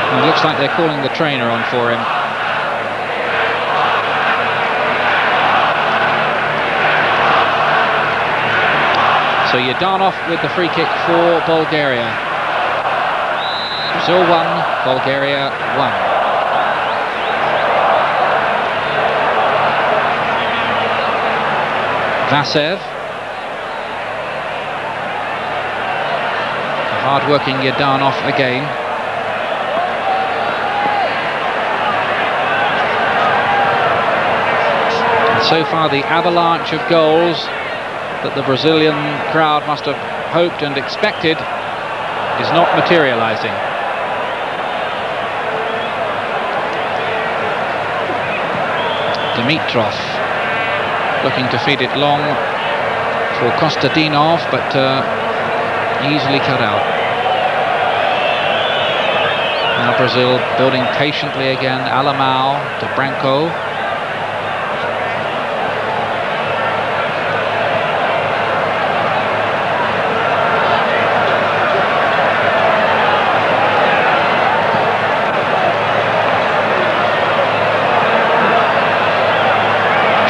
Speaker 1: And it looks like they're calling the trainer on for him. So Yadanov with the free kick for Bulgaria. Brazil 1, Bulgaria 1. Vasev. Hard-working Yadanov again. And so far the avalanche of goals that the Brazilian crowd must have hoped and expected is not materializing. Dimitrov looking to feed it long for Kostadinov, but easily cut out. Now Brazil building patiently again. Alamao to Branco.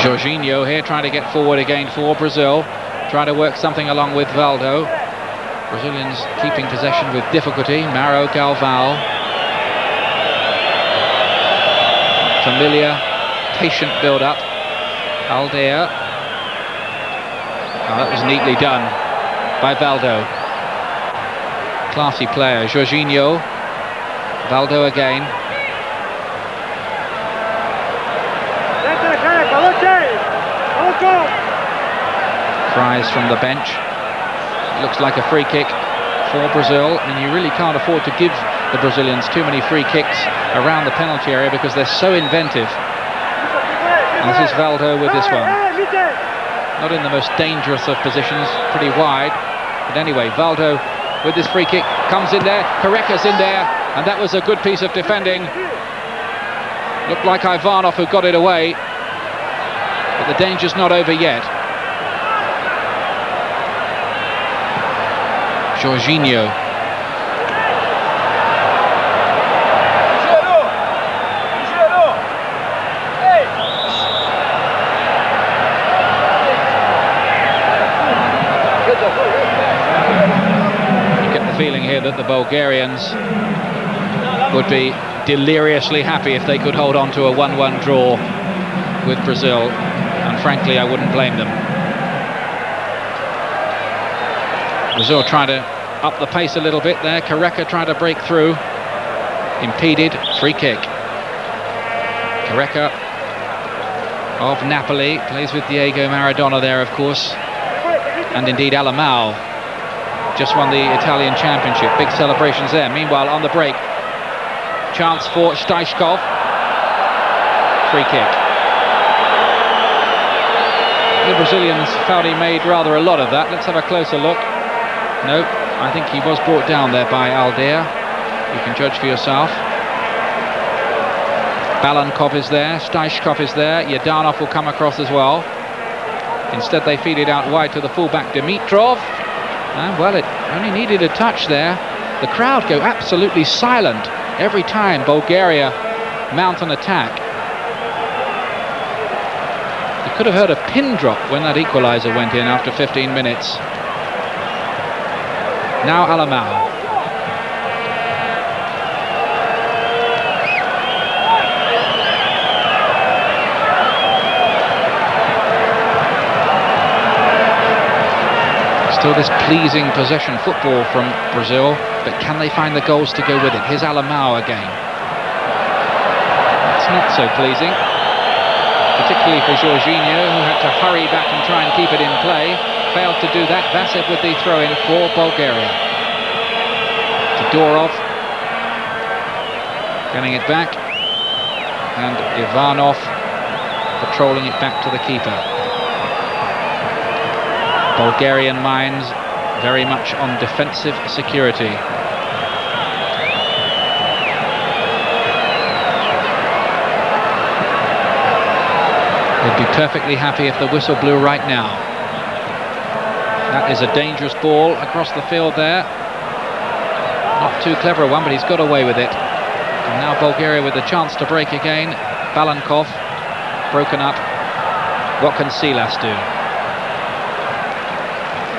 Speaker 1: Jorginho here trying to get forward again for Brazil, trying to work something along with Valdo. Brazilians keeping possession with difficulty. Mauro Galvão. Familiar, patient build-up. Aldeia. Oh, that was neatly done by Valdo. Classy player. Jorginho. Valdo again. Cries from the bench. It looks like a free kick for Brazil, and you really can't afford to give the Brazilians too many free kicks around the penalty area because they're so inventive. And this is Valdo with this one. Not in the most dangerous of positions, pretty wide. But anyway, Valdo with this free kick comes in there. Careca's in there. And that was a good piece of defending. Looked like Ivanov who got it away, but the danger's not over yet. Jorginho. You get the feeling here that the Bulgarians would be deliriously happy if they could hold on to a 1-1 draw with Brazil, and frankly I wouldn't blame them. Brazil trying to up the pace a little bit there. Careca trying to break through, impeded. Free kick. Careca of Napoli plays with Diego Maradona there, of course, and indeed Alamao just won the Italian Championship. Big celebrations there. Meanwhile, on the break, chance for Staishkov. Free kick. The Brazilians felt he made rather a lot of that. Let's have a closer look. No, I think he was brought down there by Aldeia. You can judge for yourself. Balankov is there, Staishkov is there, Yadanov will come across as well. Instead they feed it out wide to the fullback Dimitrov. And well, it only needed a touch there. The crowd go absolutely silent every time Bulgaria mount an attack. You could have heard a pin drop when that equaliser went in after 15 minutes. Now Alamao. Still this pleasing possession football from Brazil, but can they find the goals to go with it? Here's Alamao again. It's not so pleasing, particularly for Jorginho, who had to hurry back and try and keep it in play. Failed to do that. Vasev with the throw-in for Bulgaria. Todorov getting it back, and Ivanov patrolling it back to the keeper. Bulgarian minds very much on defensive security. They'd be perfectly happy if the whistle blew right now. That is a dangerous ball across the field there. Not too clever a one, but he's got away with it. And now Bulgaria with the chance to break again. Balankov broken up. What can Silas do?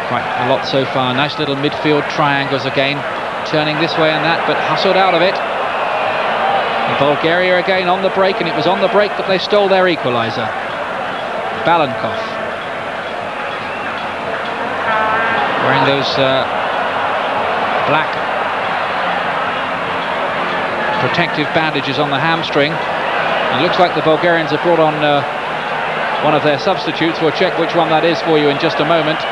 Speaker 1: Quite a lot so far. Nice little midfield triangles again, turning this way and that, but hustled out of it. And Bulgaria again on the break, and it was on the break that they stole their equaliser. Balankov wearing those black protective bandages on the hamstring, and looks like the Bulgarians have brought on one of their substitutes. We'll check which one that is for you in just a moment.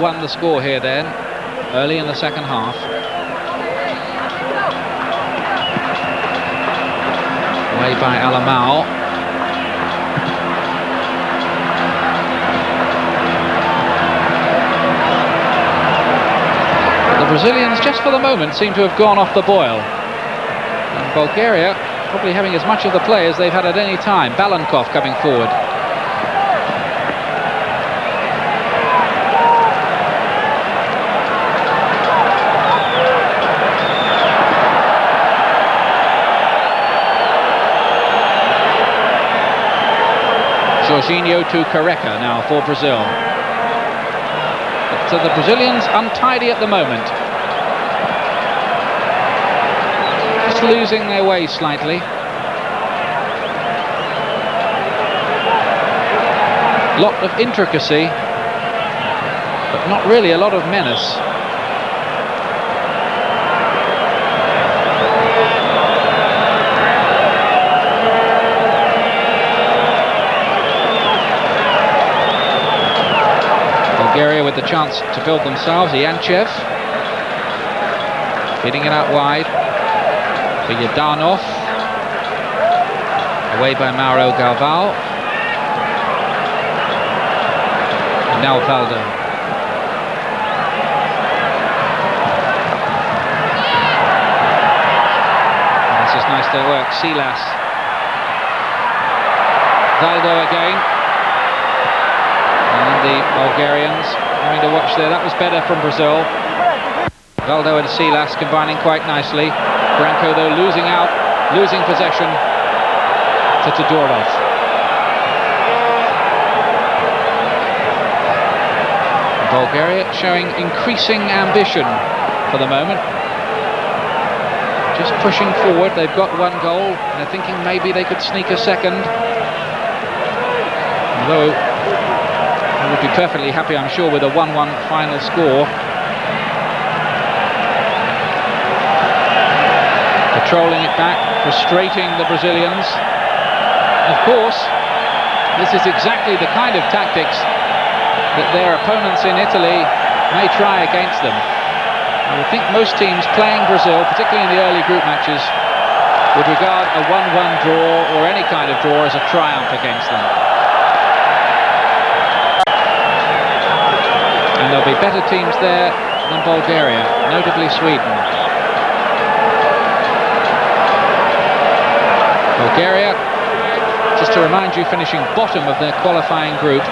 Speaker 1: Won the score here then, early in the second half. Away by Alamao. The Brazilians, just for the moment, seem to have gone off the boil. And Bulgaria probably having as much of the play as they've had at any time. Balankov coming forward. Jorginho to Careca now for Brazil. But the Brazilians untidy at the moment. Just losing their way slightly. Lot of intricacy, but not really a lot of menace. Bulgaria with the chance to build themselves. Yanchev. Hitting it out wide for Yadanov. Away by Mauro Galvão. Now Valdo. This is nice to work. Silas. Valdo again. And the Bulgarians having to watch there. That was better from Brazil. Valdo and Silas combining quite nicely. Branco though losing possession to Todorov. Bulgaria showing increasing ambition for the moment. Just pushing forward. They've got one goal. They're thinking maybe they could sneak a second. Although I would be perfectly happy, I'm sure, with a 1-1 final score. Controlling it back, frustrating the Brazilians. Of course, this is exactly the kind of tactics that their opponents in Italy may try against them. I would think most teams playing Brazil, particularly in the early group matches, would regard a 1-1 draw or any kind of draw as a triumph against them. And there'll be better teams there than Bulgaria, notably Sweden. Bulgaria, just to remind you, finishing bottom of their qualifying group.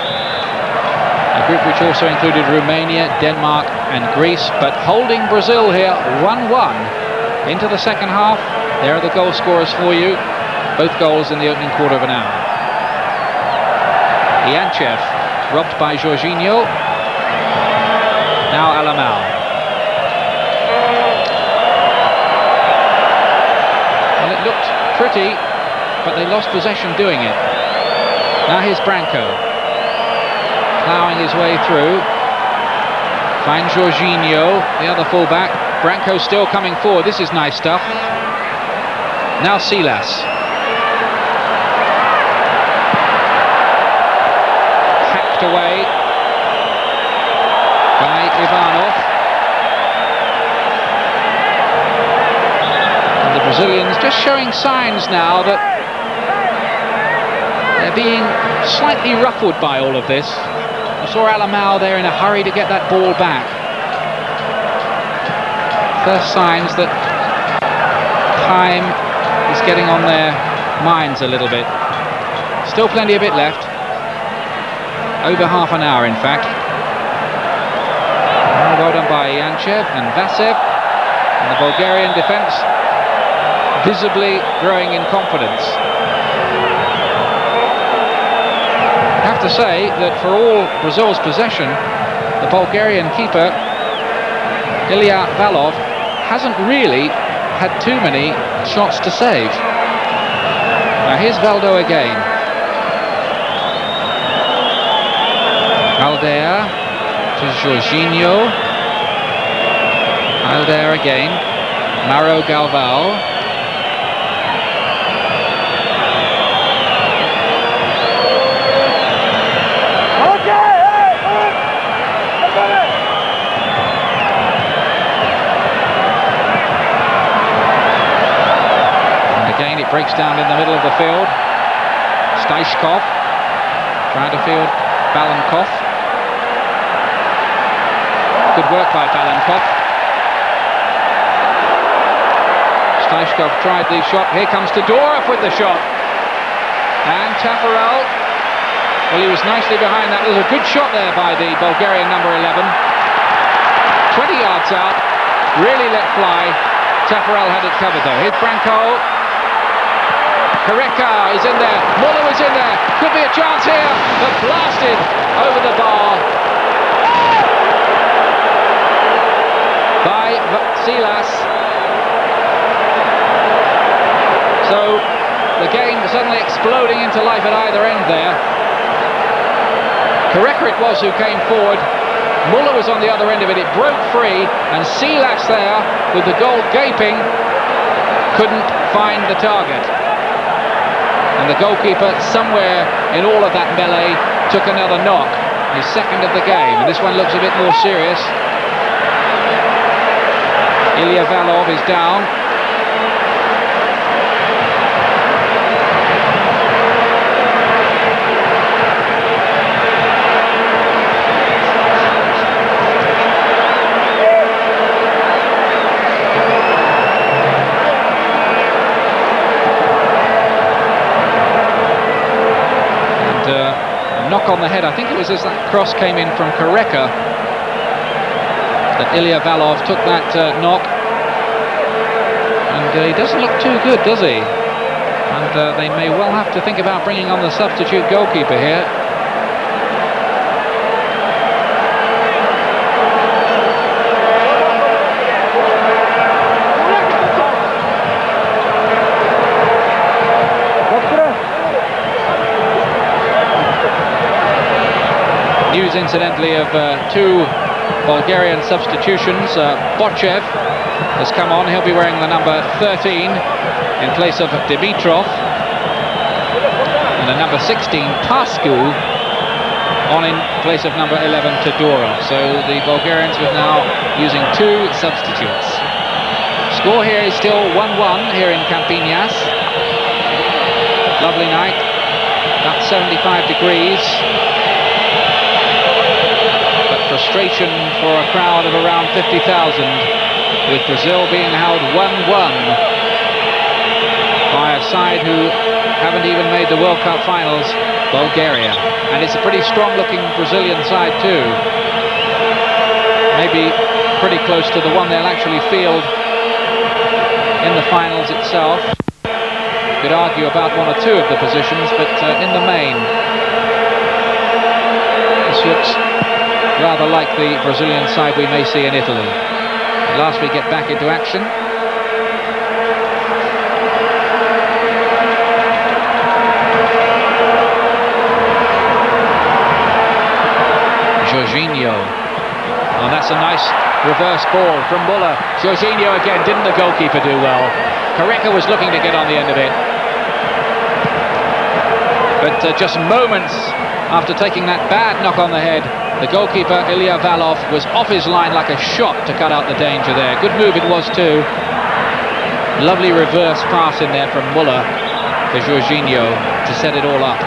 Speaker 1: A group which also included Romania, Denmark and Greece, but holding Brazil here 1-1 into the second half. There are the goal scorers for you. Both goals in the opening quarter of an hour. Ianchev robbed by Jorginho. Now Alamau. Well, it looked pretty, but they lost possession doing it. Now here's Branco, ploughing his way through. Finds Jorginho, the other fullback. Branco still coming forward. This is nice stuff. Now Silas. Hacked away by Ivanov. And the Brazilians just showing signs now that they're being slightly ruffled by all of this. I saw Alamau there in a hurry to get that ball back. First signs that time is getting on their minds a little bit. Still plenty of it left. Over half an hour, in fact. Well done by Ianchev and Vasev. And the Bulgarian defence visibly growing in confidence. I have to say that for all Brazil's possession, the Bulgarian keeper, Ilya Valov, hasn't really had too many shots to save. Now here's Valdo again. Alder to Jorginho. Alder again. Mauro Galvão. Breaks down in the middle of the field. Staichkov trying to field Balankov. Good work by Balankov. Staichkov tried the shot. Here comes Todorov with the shot. And Tafarel, well, he was nicely behind that. There was a good shot there by the Bulgarian number 11. 20 yards out. Really let fly. Tafarel had it covered though. Here's Branco. Kareka is in there, Muller is in there, could be a chance here, but blasted over the bar by Silas. So the game suddenly exploding into life at either end there. Kareka it was who came forward, Muller was on the other end of it, it broke free, and Silas there with the goal gaping couldn't find the target. And the goalkeeper, somewhere in all of that melee, took another knock. His second of the game. And this one looks a bit more serious. Ilya Valov is down. Knock on the head. I think it was as that cross came in from Kareka that Ilya Valov took that knock, and he doesn't look too good, does he? And they may well have to think about bringing on the substitute goalkeeper here. News, incidentally, of two Bulgarian substitutions. Bochev has come on. He'll be wearing the number 13 in place of Dimitrov, and the number 16 Pascu on in place of number 11 Todorov. So the Bulgarians are now using two substitutes. Score here is still 1-1 here in Campinas. Lovely night, about 75 degrees. Frustration for a crowd of around 50,000, with Brazil being held 1-1 by a side who haven't even made the World Cup finals, Bulgaria. And it's a pretty strong-looking Brazilian side too. Maybe pretty close to the one they'll actually field in the finals itself. Could argue about one or two of the positions, but in the main, this looks rather like the Brazilian side we may see in Italy. At last we get back into action. Jorginho. Oh, that's a nice reverse ball from Muller. Jorginho again, didn't the goalkeeper do well? Kareka was looking to get on the end of it. But just moments after taking that bad knock on the head, the goalkeeper, Ilya Valov, was off his line like a shot to cut out the danger there. Good move it was too. Lovely reverse pass in there from Muller to Jorginho to set it all up.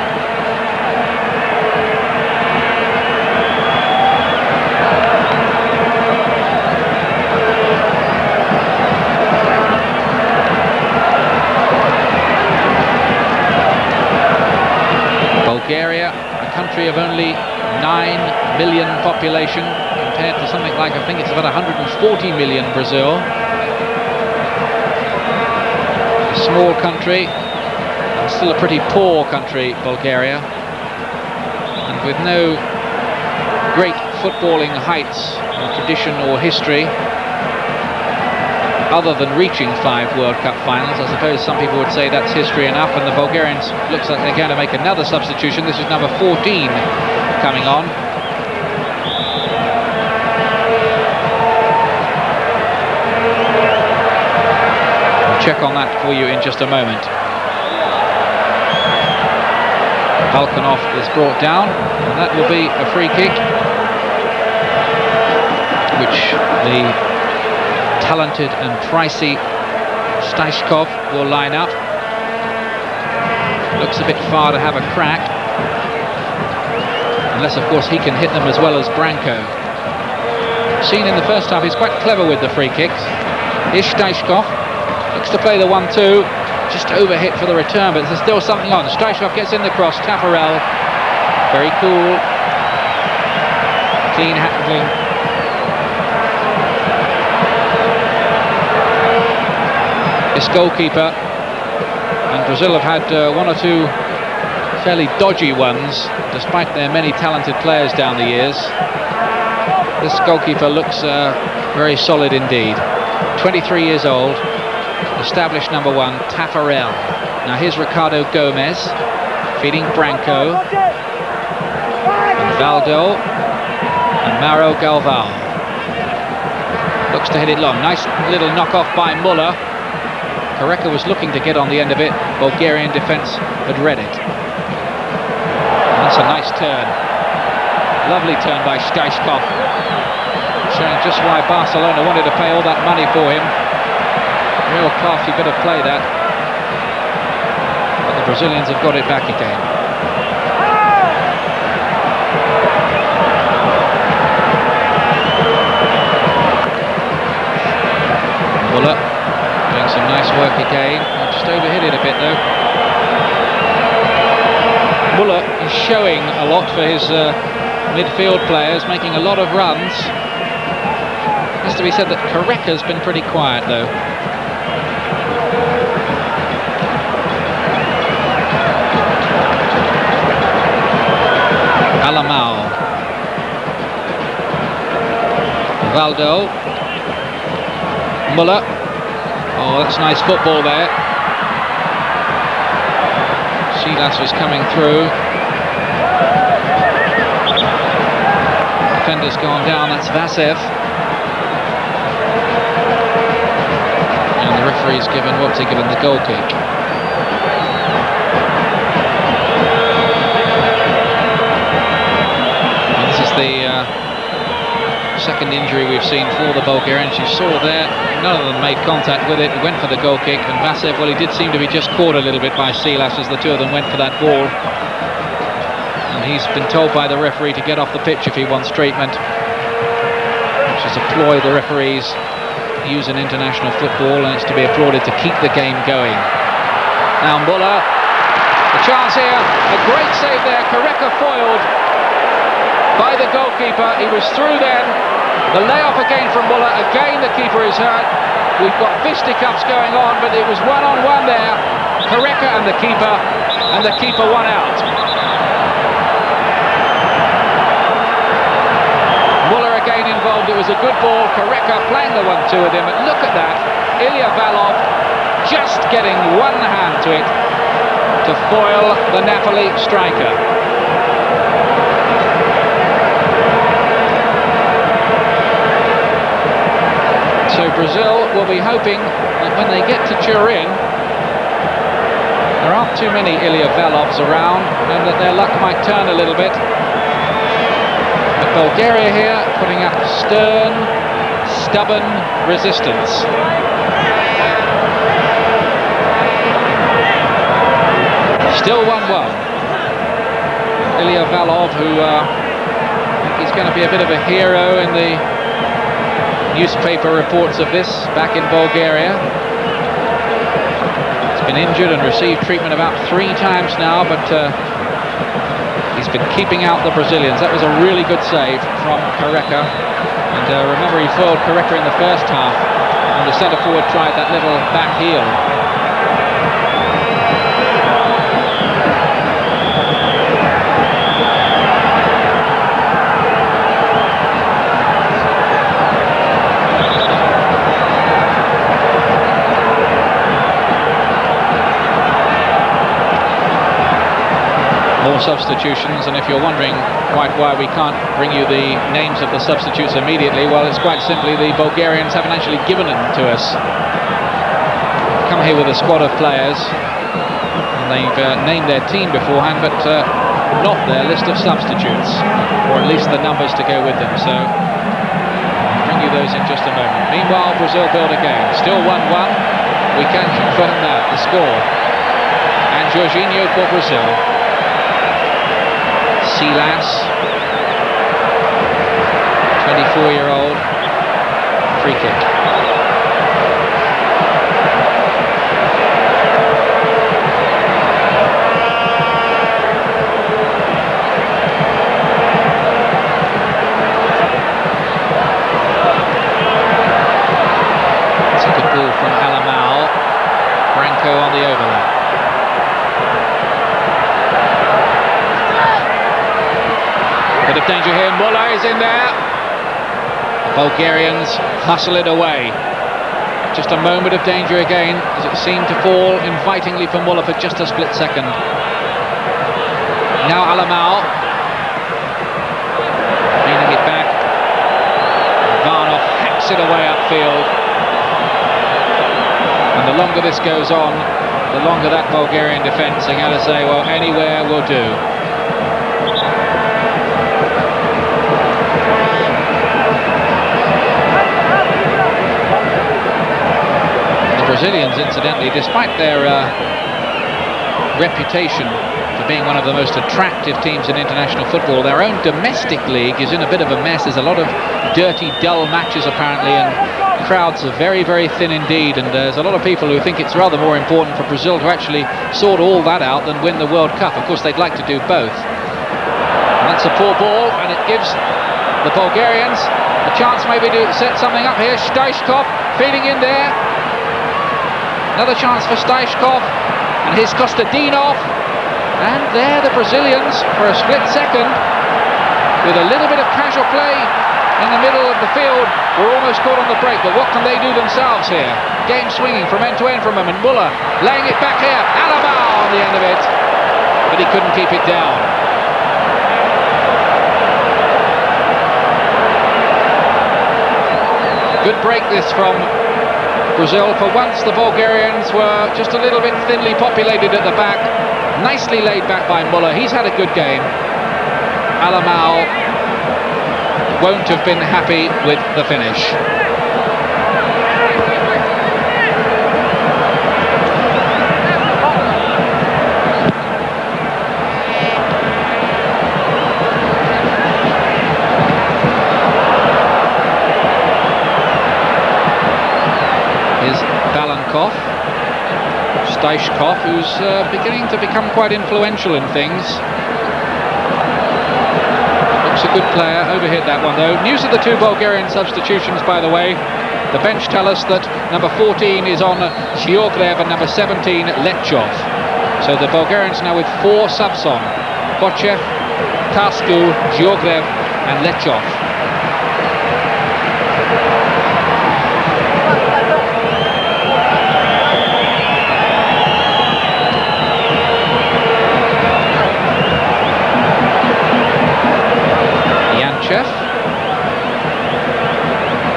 Speaker 1: Bulgaria, a country of only 9 million population compared to something like, I think it's about 140 million Brazil. A small country, and still a pretty poor country, Bulgaria, and with no great footballing heights or tradition or history, other than reaching 5 World Cup finals. I suppose some people would say that's history enough, and the Bulgarians looks like they're going to make another substitution. This is number 14 coming on. I'll check on that for you in just a moment. Balkanov is brought down, and that will be a free kick, which the talented and pricey Staishkov will line up. Looks a bit far to have a crack, unless of course he can hit them as well as Branko. Seen in the first half, he's quite clever with the free kicks. Here's Staishkov, looks to play the 1-2, just overhit for the return, but there's still something on. Staishkov gets in the cross, Tafarel, very cool, clean handling. This goalkeeper, and Brazil have had one or two fairly dodgy ones, despite their many talented players down the years. This goalkeeper looks very solid indeed. 23 years old, established number 1, Tafarel. Now here's Ricardo Gomez, feeding Branco, and Valdo, and Mauro Galvão. Looks to hit it long. Nice little knock-off by Muller. Kareka was looking to get on the end of it. Bulgarian defence had read it. That's a nice turn. Lovely turn by Staishkov. showing just why Barcelona wanted to pay all that money for him. Real crafty bit of play that. But the Brazilians have got it back again. Muller doing some nice work again. Just overhit it a bit though. Muller is showing a lot for his midfield players, making a lot of runs. Has to be said that Careca's been pretty quiet though. Alamao. Valdo. Muller. Oh, that's nice football there. Silas was coming through. Defender's gone down, that's Vasev. And the referee's given, what's he given? The goal kick. And this is the second injury we've seen for the Bulgarians. You saw there, none of them made contact with it. He went for the goal kick, and Vasev, well, he did seem to be just caught a little bit by Silas as the two of them went for that ball. And he's been told by the referee to get off the pitch if he wants treatment, which is a ploy the referees use in international football, and it's to be applauded to keep the game going. Now Muller, a chance here, a great save there. Careca foiled by the goalkeeper. He was through then. The layoff again from Muller. Again the keeper is hurt. We've got fisticuffs going on, but it was one-on-one there. Careca and the keeper won out. Muller again involved. It was a good ball. Careca playing the 1-2 with him. But look at that. Ilya Valov just getting one hand to it to foil the Napoli striker. So Brazil will be hoping that when they get to Turin, there aren't too many Ilya Valovs around, and that their luck might turn a little bit. But Bulgaria here putting up stern, stubborn resistance. Still 1-1. Ilya Valov, who I think is going to be a bit of a hero in the newspaper reports of this back in Bulgaria. He's been injured and received treatment about 3 times now, but he's been keeping out the Brazilians. That was a really good save from Careca, and remember he foiled Careca in the first half, and the centre forward tried that little back heel. Substitutions, and if you're wondering quite why we can't bring you the names of the substitutes immediately, well, it's quite simply the Bulgarians haven't actually given them to us. Come here with a squad of players, and they've named their team beforehand, but not their list of substitutes, or at least the numbers to go with them. So I'll bring you those in just a moment. Meanwhile, Brazil build again, still 1-1. We can confirm that, the score. And Jorginho for Brazil. Silas, 24-year-old, free kick. It's a good ball from Alamao. Branco on the overlap. Bit of danger here, Muller is in there. The Bulgarians hustle it away. Just a moment of danger again, as it seemed to fall invitingly for Muller for just a split second. Now Alamao, feeding it back. Varnov hacks it away upfield. And the longer this goes on, the longer that Bulgarian defence are going to say, well, anywhere will do. Brazilians, incidentally, despite their reputation for being one of the most attractive teams in international football, their own domestic league is in a bit of a mess. There's a lot of dirty, dull matches apparently, and crowds are very, very thin indeed, and there's a lot of people who think it's rather more important for Brazil to actually sort all that out than win the World Cup. Of course, they'd like to do both. And that's a poor ball, and it gives the Bulgarians a chance maybe to set something up here. Staishkov feeding in there. Another chance for Staishkov, and here's Kostadinov. And there the Brazilians, for a split second, with a little bit of casual play in the middle of the field, were almost caught on the break. But what can they do themselves here? Game swinging from end to end from him, and Muller laying it back here. Alamau on the end of it, but he couldn't keep it down. Good break this from Brazil. For once the Bulgarians were just a little bit thinly populated at the back. Nicely laid back by Muller. He's had a good game. Alamau won't have been happy with the finish. Here's Balankov. Staishkov, who's beginning to become quite influential in things. Looks a good player. Overhit that one though. News of the two Bulgarian substitutions, by the way. The bench tell us that number 14 is on Georgiev and number 17 Lechov. So the Bulgarians now with 4 subs on: Bochev, Tascu, Georgiev and Lechov.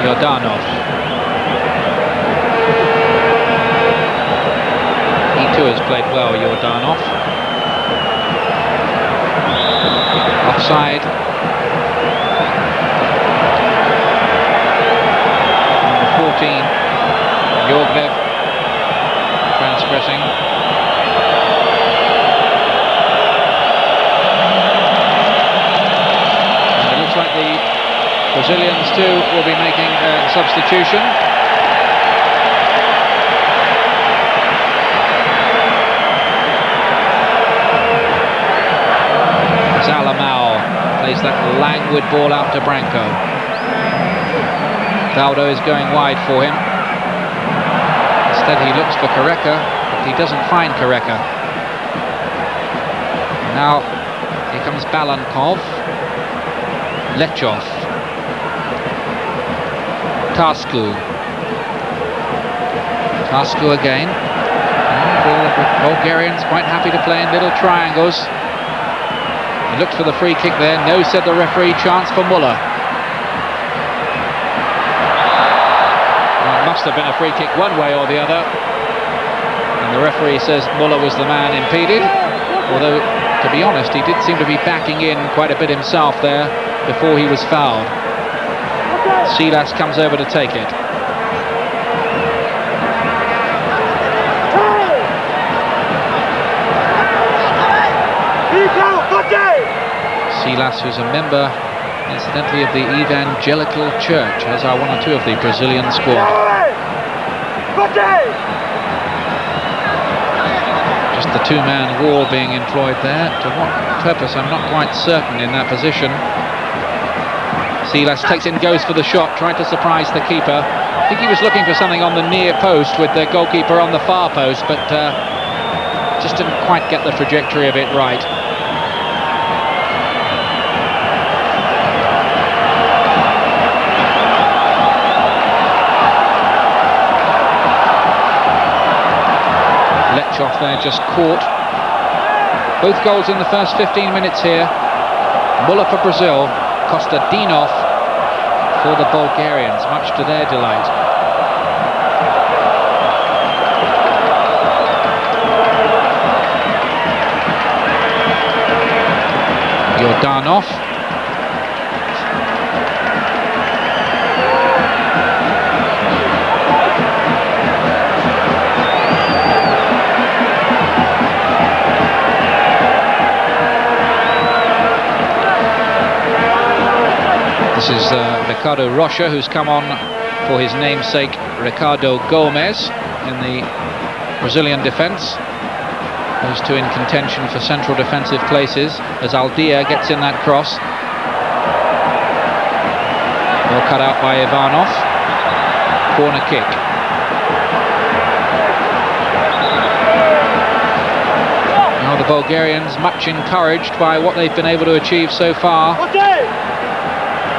Speaker 1: Yordanov. He too has played well, Yordanov. Offside. Number 14, Georgiev, transgressing. And it looks like the Brazilians too will be making a substitution. Alamau plays that languid ball out to Branco. Valdo is going wide for him. Instead he looks for Kareka, but he doesn't find Kareka. Now here comes Balankov. Lechov. Tascu again. And the Bulgarians quite happy to play in little triangles. He looked for the free kick there. No, said the referee. Chance for Muller. Well, it must have been a free kick one way or the other. And the referee says Muller was the man impeded. Although, to be honest, he did seem to be backing in quite a bit himself there before he was fouled. Silas comes over to take it. Silas, who's a member, incidentally, of the Evangelical Church, as are one or two of the Brazilian squad. Just the two-man wall being employed there. To what purpose, I'm not quite certain in that position. Silas takes it and goes for the shot, tried to surprise the keeper. I think he was looking for something on the near post with the goalkeeper on the far post, but just didn't quite get the trajectory of it right. Lechov there just caught. Both goals in the first 15 minutes here. Muller for Brazil. Kostadinov for the Bulgarians, much to their delight. Yordanov. This is Ricardo Rocha, who's come on for his namesake Ricardo Gomes in the Brazilian defence. Those two in contention for central defensive places as Aldia gets in that cross. Well cut out by Ivanov. Corner kick. Now the Bulgarians, much encouraged by what they've been able to achieve so far,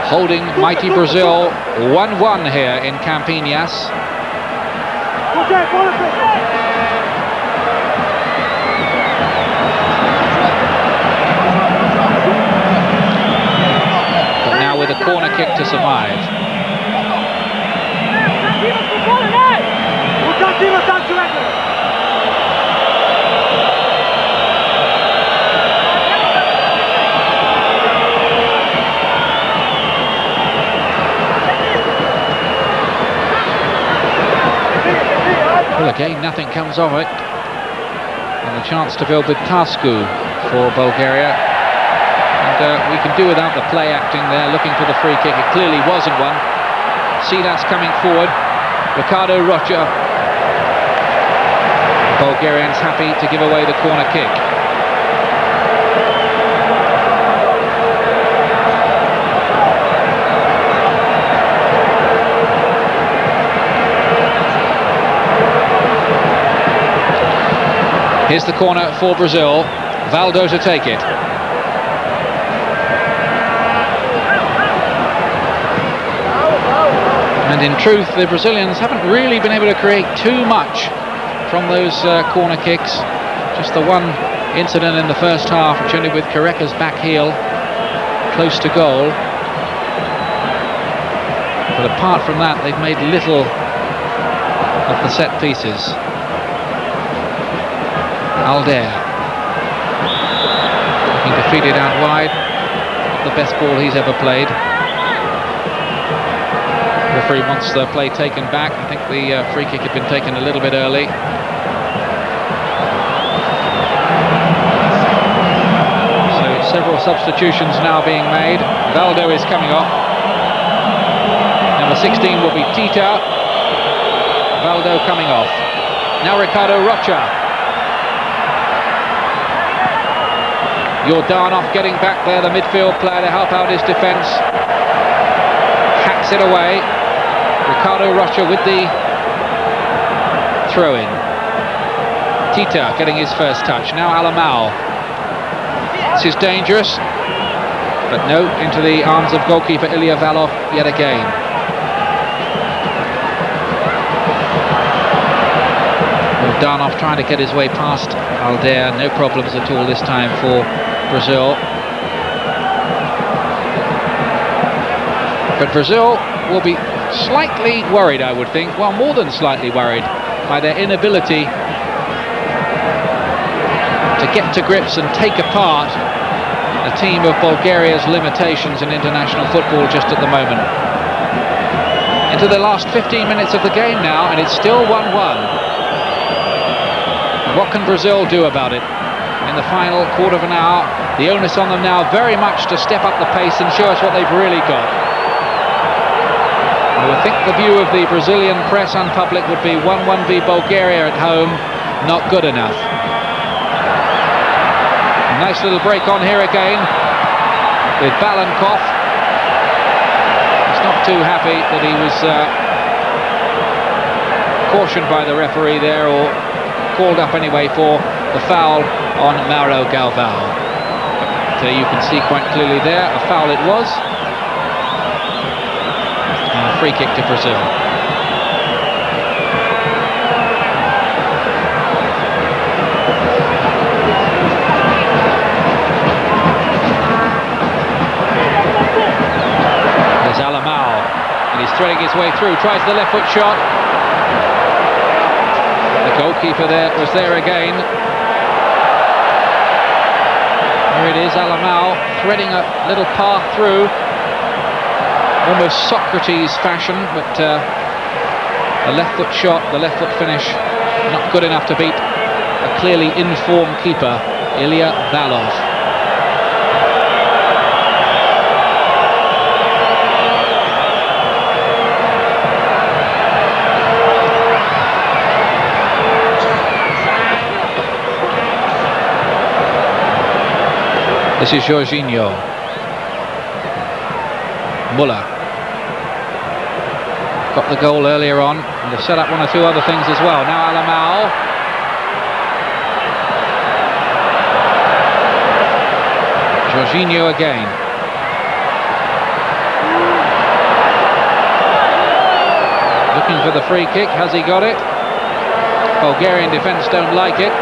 Speaker 1: holding mighty Brazil 1-1 here in Campinas. But now with a corner kick to survive. Well, again, nothing comes of it. And a chance to build with Tascu for Bulgaria. And we can do without the play acting there, looking for the free kick. It clearly wasn't one. Silas coming forward. Ricardo Rocha. Bulgarians happy to give away the corner kick. Here's the corner for Brazil. Valdo to take it. And in truth, the Brazilians haven't really been able to create too much from those corner kicks. Just the one incident in the first half, which ended with Careca's back heel close to goal. But apart from that, they've made little of the set pieces. Alder looking to feed it out wide. Not the best ball he's ever played. The referee wants the play taken back. I think the free kick had been taken a little bit early. So several substitutions now being made. Valdo is coming off. Number 16 will be Tita. Valdo coming off. Now Ricardo Rocha. Jordanov getting back there, the midfield player, to help out his defence. Hacks it away. Ricardo Rocha with the throw-in. Tita getting his first touch. Now Alamau. This is dangerous. But no, into the arms of goalkeeper Ilya Valov yet again. Jordanov trying to get his way past Alder. No problems at all this time for Brazil. But Brazil will be slightly worried, I would think, well, more than slightly worried, by their inability to get to grips and take apart a team of Bulgaria's limitations in international football just at the moment. Into the last 15 minutes of the game now, and it's still 1-1. What can Brazil do about it? In the final quarter of an hour, the onus on them now very much to step up the pace and show us what they've really got. I would think the view of the Brazilian press and public would be 1-1 v Bulgaria at home, not good enough. A nice little break on here again with Balankov. He's not too happy that he was cautioned by the referee there, or called up anyway for the foul on Mauro Galvão. But you can see quite clearly there, a foul it was. And a free kick to Brazil. There's Alamau, and he's threading his way through, tries the left foot shot. The goalkeeper there was there again. Here it is, Alamau threading a little path through, almost Socrates fashion, but the left foot shot, the left foot finish, not good enough to beat a clearly informed keeper, Ilya Valov. This is Jorginho. Muller got the goal earlier on, and they've set up one or two other things as well. Now Alamao. Jorginho again. Looking for the free kick. Has he got it? Bulgarian defence don't like it.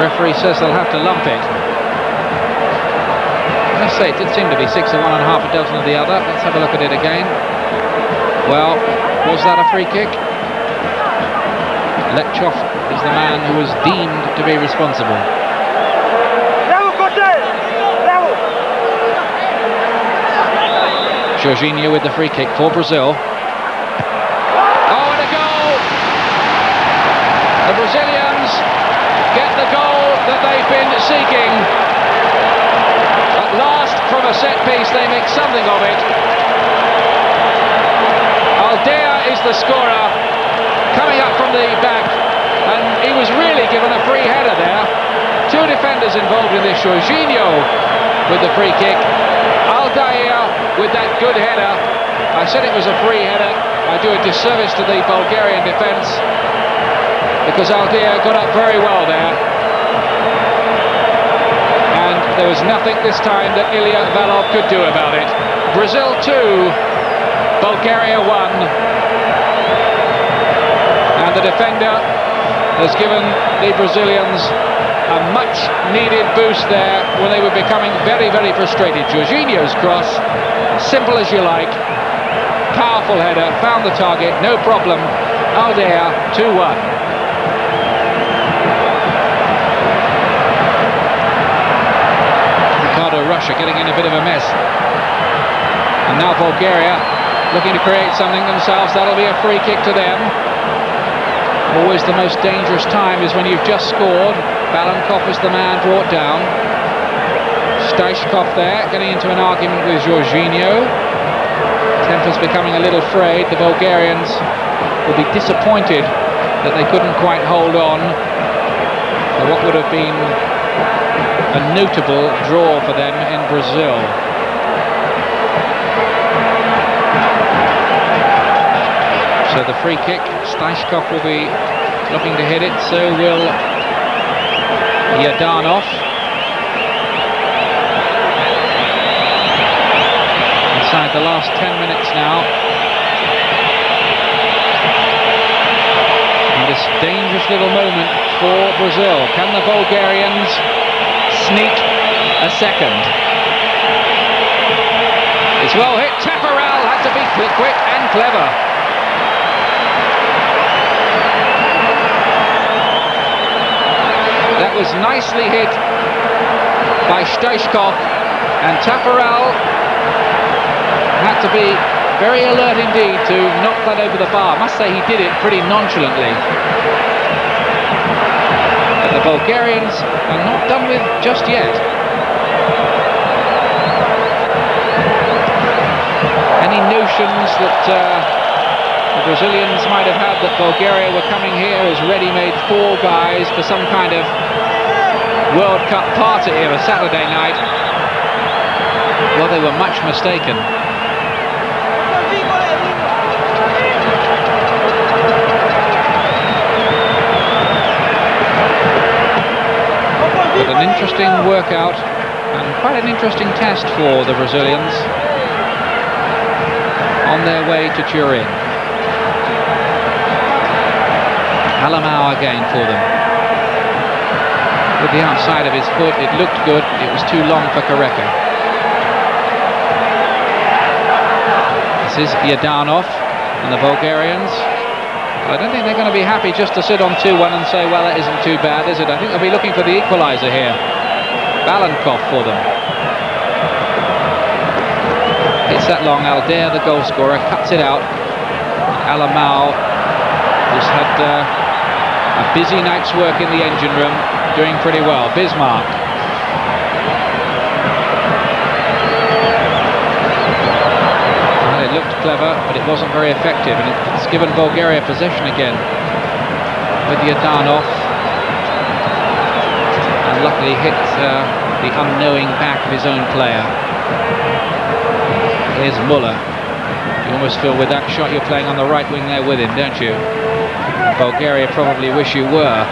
Speaker 1: Referee says they'll have to lump it. I say it did seem to be 6 of one and half a dozen of the other. Let's have a look at it again. Well, was that a free kick? Lechov is the man who was deemed to be responsible. Jorginho with the free kick for Brazil. Oh, and a goal! The Brazilians get the goal that they've been seeking. At last, from a set piece, they make something of it. Aldea is the scorer, coming up from the back, and he was really given a free header there. Two defenders involved in this. Jorginho with the free kick, Aldea with that good header. I said it was a free header. I do a disservice to the Bulgarian defence, because Aldea got up very well there, and there was nothing this time that Ilya Valov could do about it. Brazil 2, Bulgaria 1, and the defender has given the Brazilians a much needed boost there when they were becoming very, very frustrated. Jorginho's cross, simple as you like, powerful header, found the target, no problem. Aldea 2-1. Russia getting in a bit of a mess, and now Bulgaria looking to create something themselves. That'll be a free kick to them. Always the most dangerous time is when you've just scored. Balankov is the man brought down. Staishkov there getting into an argument with Jorginho. Temper's becoming a little frayed. The Bulgarians will be disappointed that they couldn't quite hold on for what would have been a notable draw for them in Brazil. So the free kick, Staishkov will be looking to hit it, so will Yadanov. Inside the last 10 minutes now. And this dangerous little moment for Brazil. Can the Bulgarians sneak a second? It's well hit. Tafarel had to be quick and clever. That was nicely hit by Staishkov, and Tafarel had to be very alert indeed to knock that over the bar. I must say he did it pretty nonchalantly. The Bulgarians are not done with just yet. Any notions that the Brazilians might have had that Bulgaria were coming here as ready-made fall guys for some kind of World Cup party of a Saturday night, well, they were much mistaken. But an interesting workout and quite an interesting test for the Brazilians on their way to Turin. Alamao again for them. With the outside of his foot, it looked good. It was too long for Kareka. This is Yadanov and the Bulgarians. I don't think they're going to be happy just to sit on 2-1 and say, well, that isn't too bad, is it? I think they'll be looking for the equaliser here. Balankov for them. It's that long. Aldea, the goal scorer, cuts it out. Alamao has had a busy night's work in the engine room, doing pretty well. Bismarck. It looked clever, but it wasn't very effective, and it's given Bulgaria possession again with Yadanov. And luckily hit the unknowing back of his own player. Here's Muller. You almost feel with that shot you're playing on the right wing there with him, don't you? Bulgaria probably wish you were.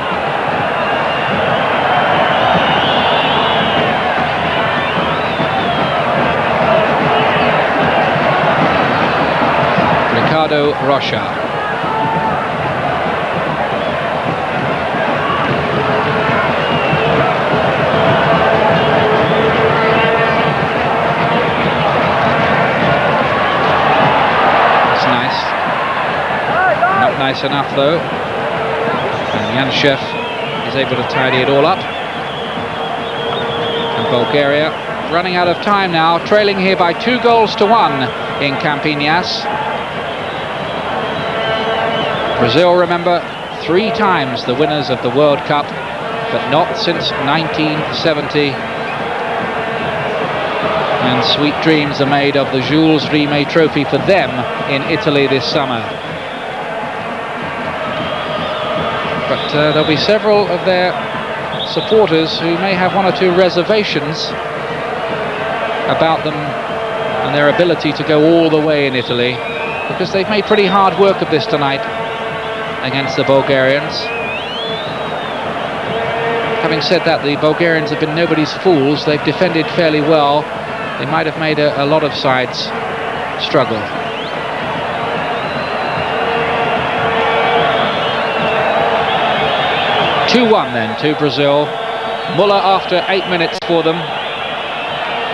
Speaker 1: Ricardo Rocha. That's nice. Not nice enough though. And Yanshev is able to tidy it all up. And Bulgaria running out of time now, trailing here by 2-1 in Campinas. Brazil, remember, 3 times the winners of the World Cup, but not since 1970. And sweet dreams are made of the Jules Rimet Trophy for them in Italy this summer. But there'll be several of their supporters who may have 1 or 2 reservations about them and their ability to go all the way in Italy, because they've made pretty hard work of this tonight against the Bulgarians. Having said that, the Bulgarians have been nobody's fools. They've defended fairly well. They might have made a lot of sides struggle. (2-1) then to Brazil. Muller after 8 minutes for them.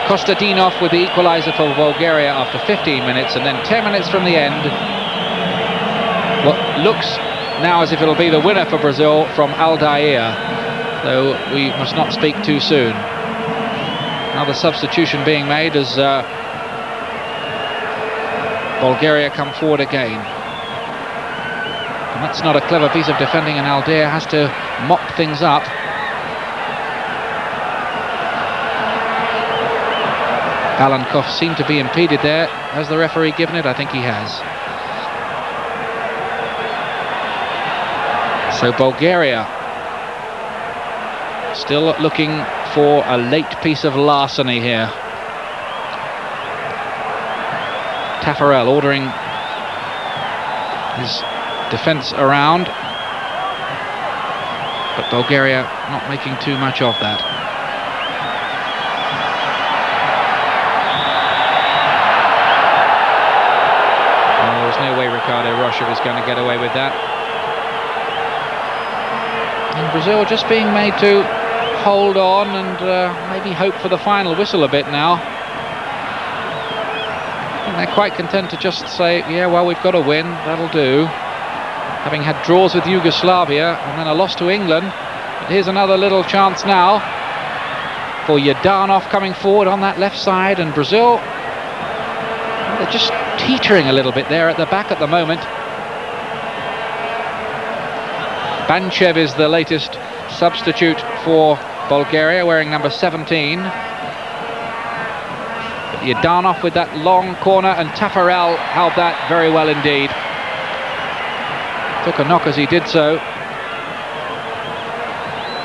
Speaker 1: Kostadinov with the equaliser for Bulgaria after 15 minutes, and then 10 minutes from the end. What looks now as if it'll be the winner for Brazil from Aldair, though we must not speak too soon. Another substitution being made as Bulgaria come forward again. And that's not a clever piece of defending, and Aldair has to mop things up. Balankov seemed to be impeded there. Has the referee given it? I think he has. So Bulgaria still looking for a late piece of larceny here. Taffarel ordering his defence around, but Bulgaria not making too much of that. Well, there's no way Ricardo Rocha was going to get away with that. And Brazil just being made to hold on and maybe hope for the final whistle a bit now. And they're quite content to just say, yeah, well, we've got to win, that'll do. Having had draws with Yugoslavia and then a loss to England. But here's another little chance now for Yadanov coming forward on that left side, and Brazil, they're just teetering a little bit there at the back at the moment. Banchev is the latest substitute for Bulgaria, wearing number 17. But Yadanov with that long corner, and Taffarel held that very well indeed. Took a knock as he did so.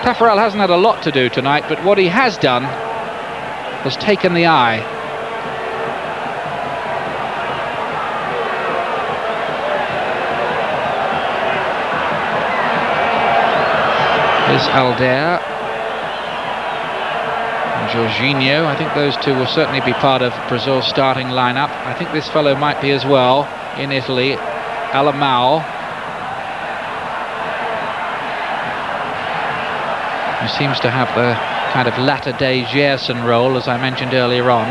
Speaker 1: Taffarel hasn't had a lot to do tonight, but what he has done has taken the eye. Here's Aldair and Jorginho. I think those two will certainly be part of Brazil's starting lineup. I think this fellow might be as well in Italy, Alamao, who seems to have the kind of latter-day Gerson role, as I mentioned earlier on.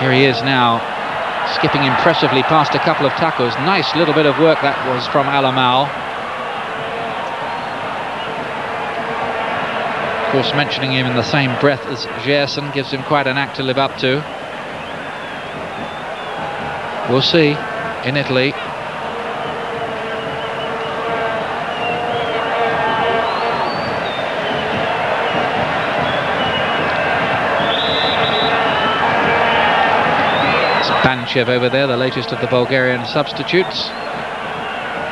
Speaker 1: Here he is now, skipping impressively past a couple of tackles. Nice little bit of work that was from Alamao. Of course, mentioning him in the same breath as Gerson gives him quite an act to live up to. We'll see in Italy. It's Banchev over there, the latest of the Bulgarian substitutes,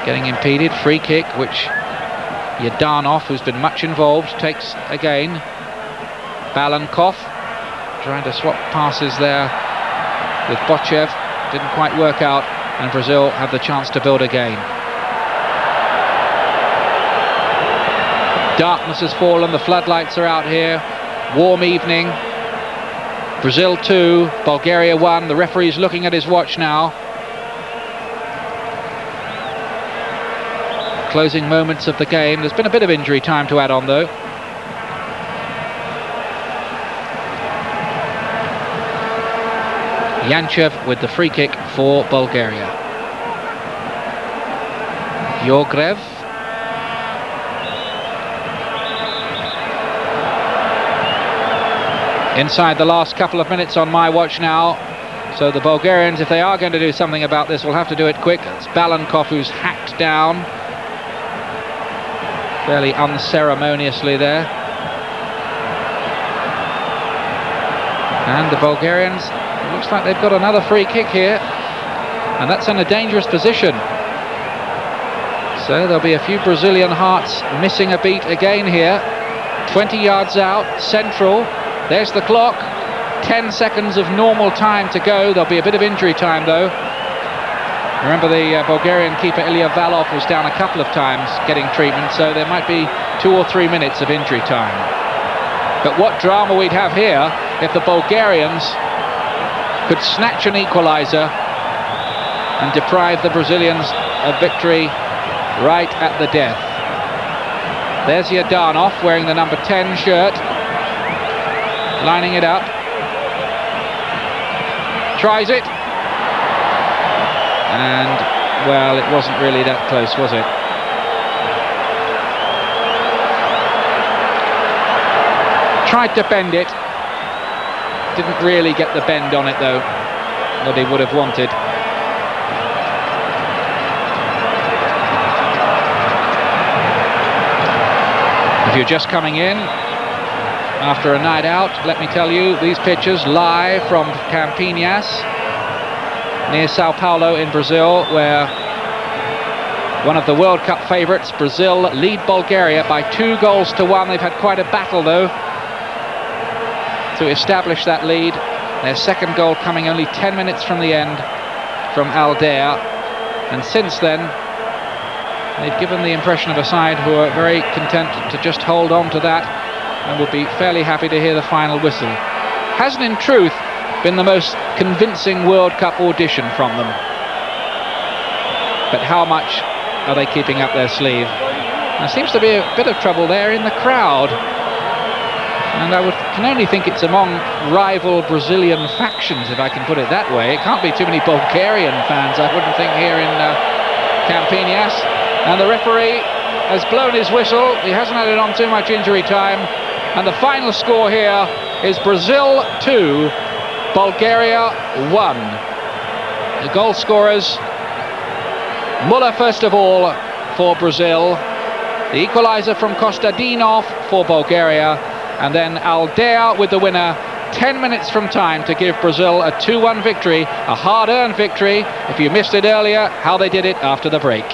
Speaker 1: getting impeded. Free kick, which Yadanov, who's been much involved, takes again. Balankov trying to swap passes there with Bochev, didn't quite work out, and Brazil have the chance to build again. Darkness has fallen, the floodlights are out here, warm evening. Brazil 2, Bulgaria 1, the referee's looking at his watch now. Closing moments of the game. There's been a bit of injury time to add on though. Yanchev with the free kick for Bulgaria. Yorgrev. Inside the last couple of minutes on my watch now. So the Bulgarians, if they are going to do something about this, will have to do it quick. It's Balankov who's hacked down fairly unceremoniously there. And the Bulgarians, it looks like they've got another free kick here, and that's in a dangerous position. So there'll be a few Brazilian hearts missing a beat again here. 20 yards out, central. There's the clock. 10 seconds of normal time to go. There'll be a bit of injury time though. Remember, the Bulgarian keeper Ilya Valov was down a couple of times getting treatment, so there might be 2 or 3 minutes of injury time. But what drama we'd have here if the Bulgarians could snatch an equaliser and deprive the Brazilians of victory right at the death. There's Yadanov wearing the number 10 shirt, lining it up, tries it, and well, it wasn't really that close, was it? Tried to bend it, didn't really get the bend on it though that he would have wanted. If you're just coming in after a night out, let me tell you, these pictures live from Campinas near Sao Paulo in Brazil, where one of the World Cup favourites, Brazil, lead Bulgaria by 2-1. They've had quite a battle though to establish that lead. Their second goal coming only 10 minutes from the end from Aldeia, and since then they've given the impression of a side who are very content to just hold on to that and would be fairly happy to hear the final whistle. Hasn't in truth been the most convincing World Cup audition from them, but how much are they keeping up their sleeve? There seems to be a bit of trouble there in the crowd, and I can only think it's among rival Brazilian factions, if I can put it that way. It can't be too many Bulgarian fans, I wouldn't think, here in Campinas. And the referee has blown his whistle. He hasn't added on too much injury time, and the final score here is Brazil 2, Bulgaria 1. The goal scorers, Muller first of all for Brazil, the equaliser from Kostadinov for Bulgaria, and then Aldeia with the winner 10 minutes from time to give Brazil a 2-1 victory, a hard-earned victory. If you missed it earlier, how they did it after the break.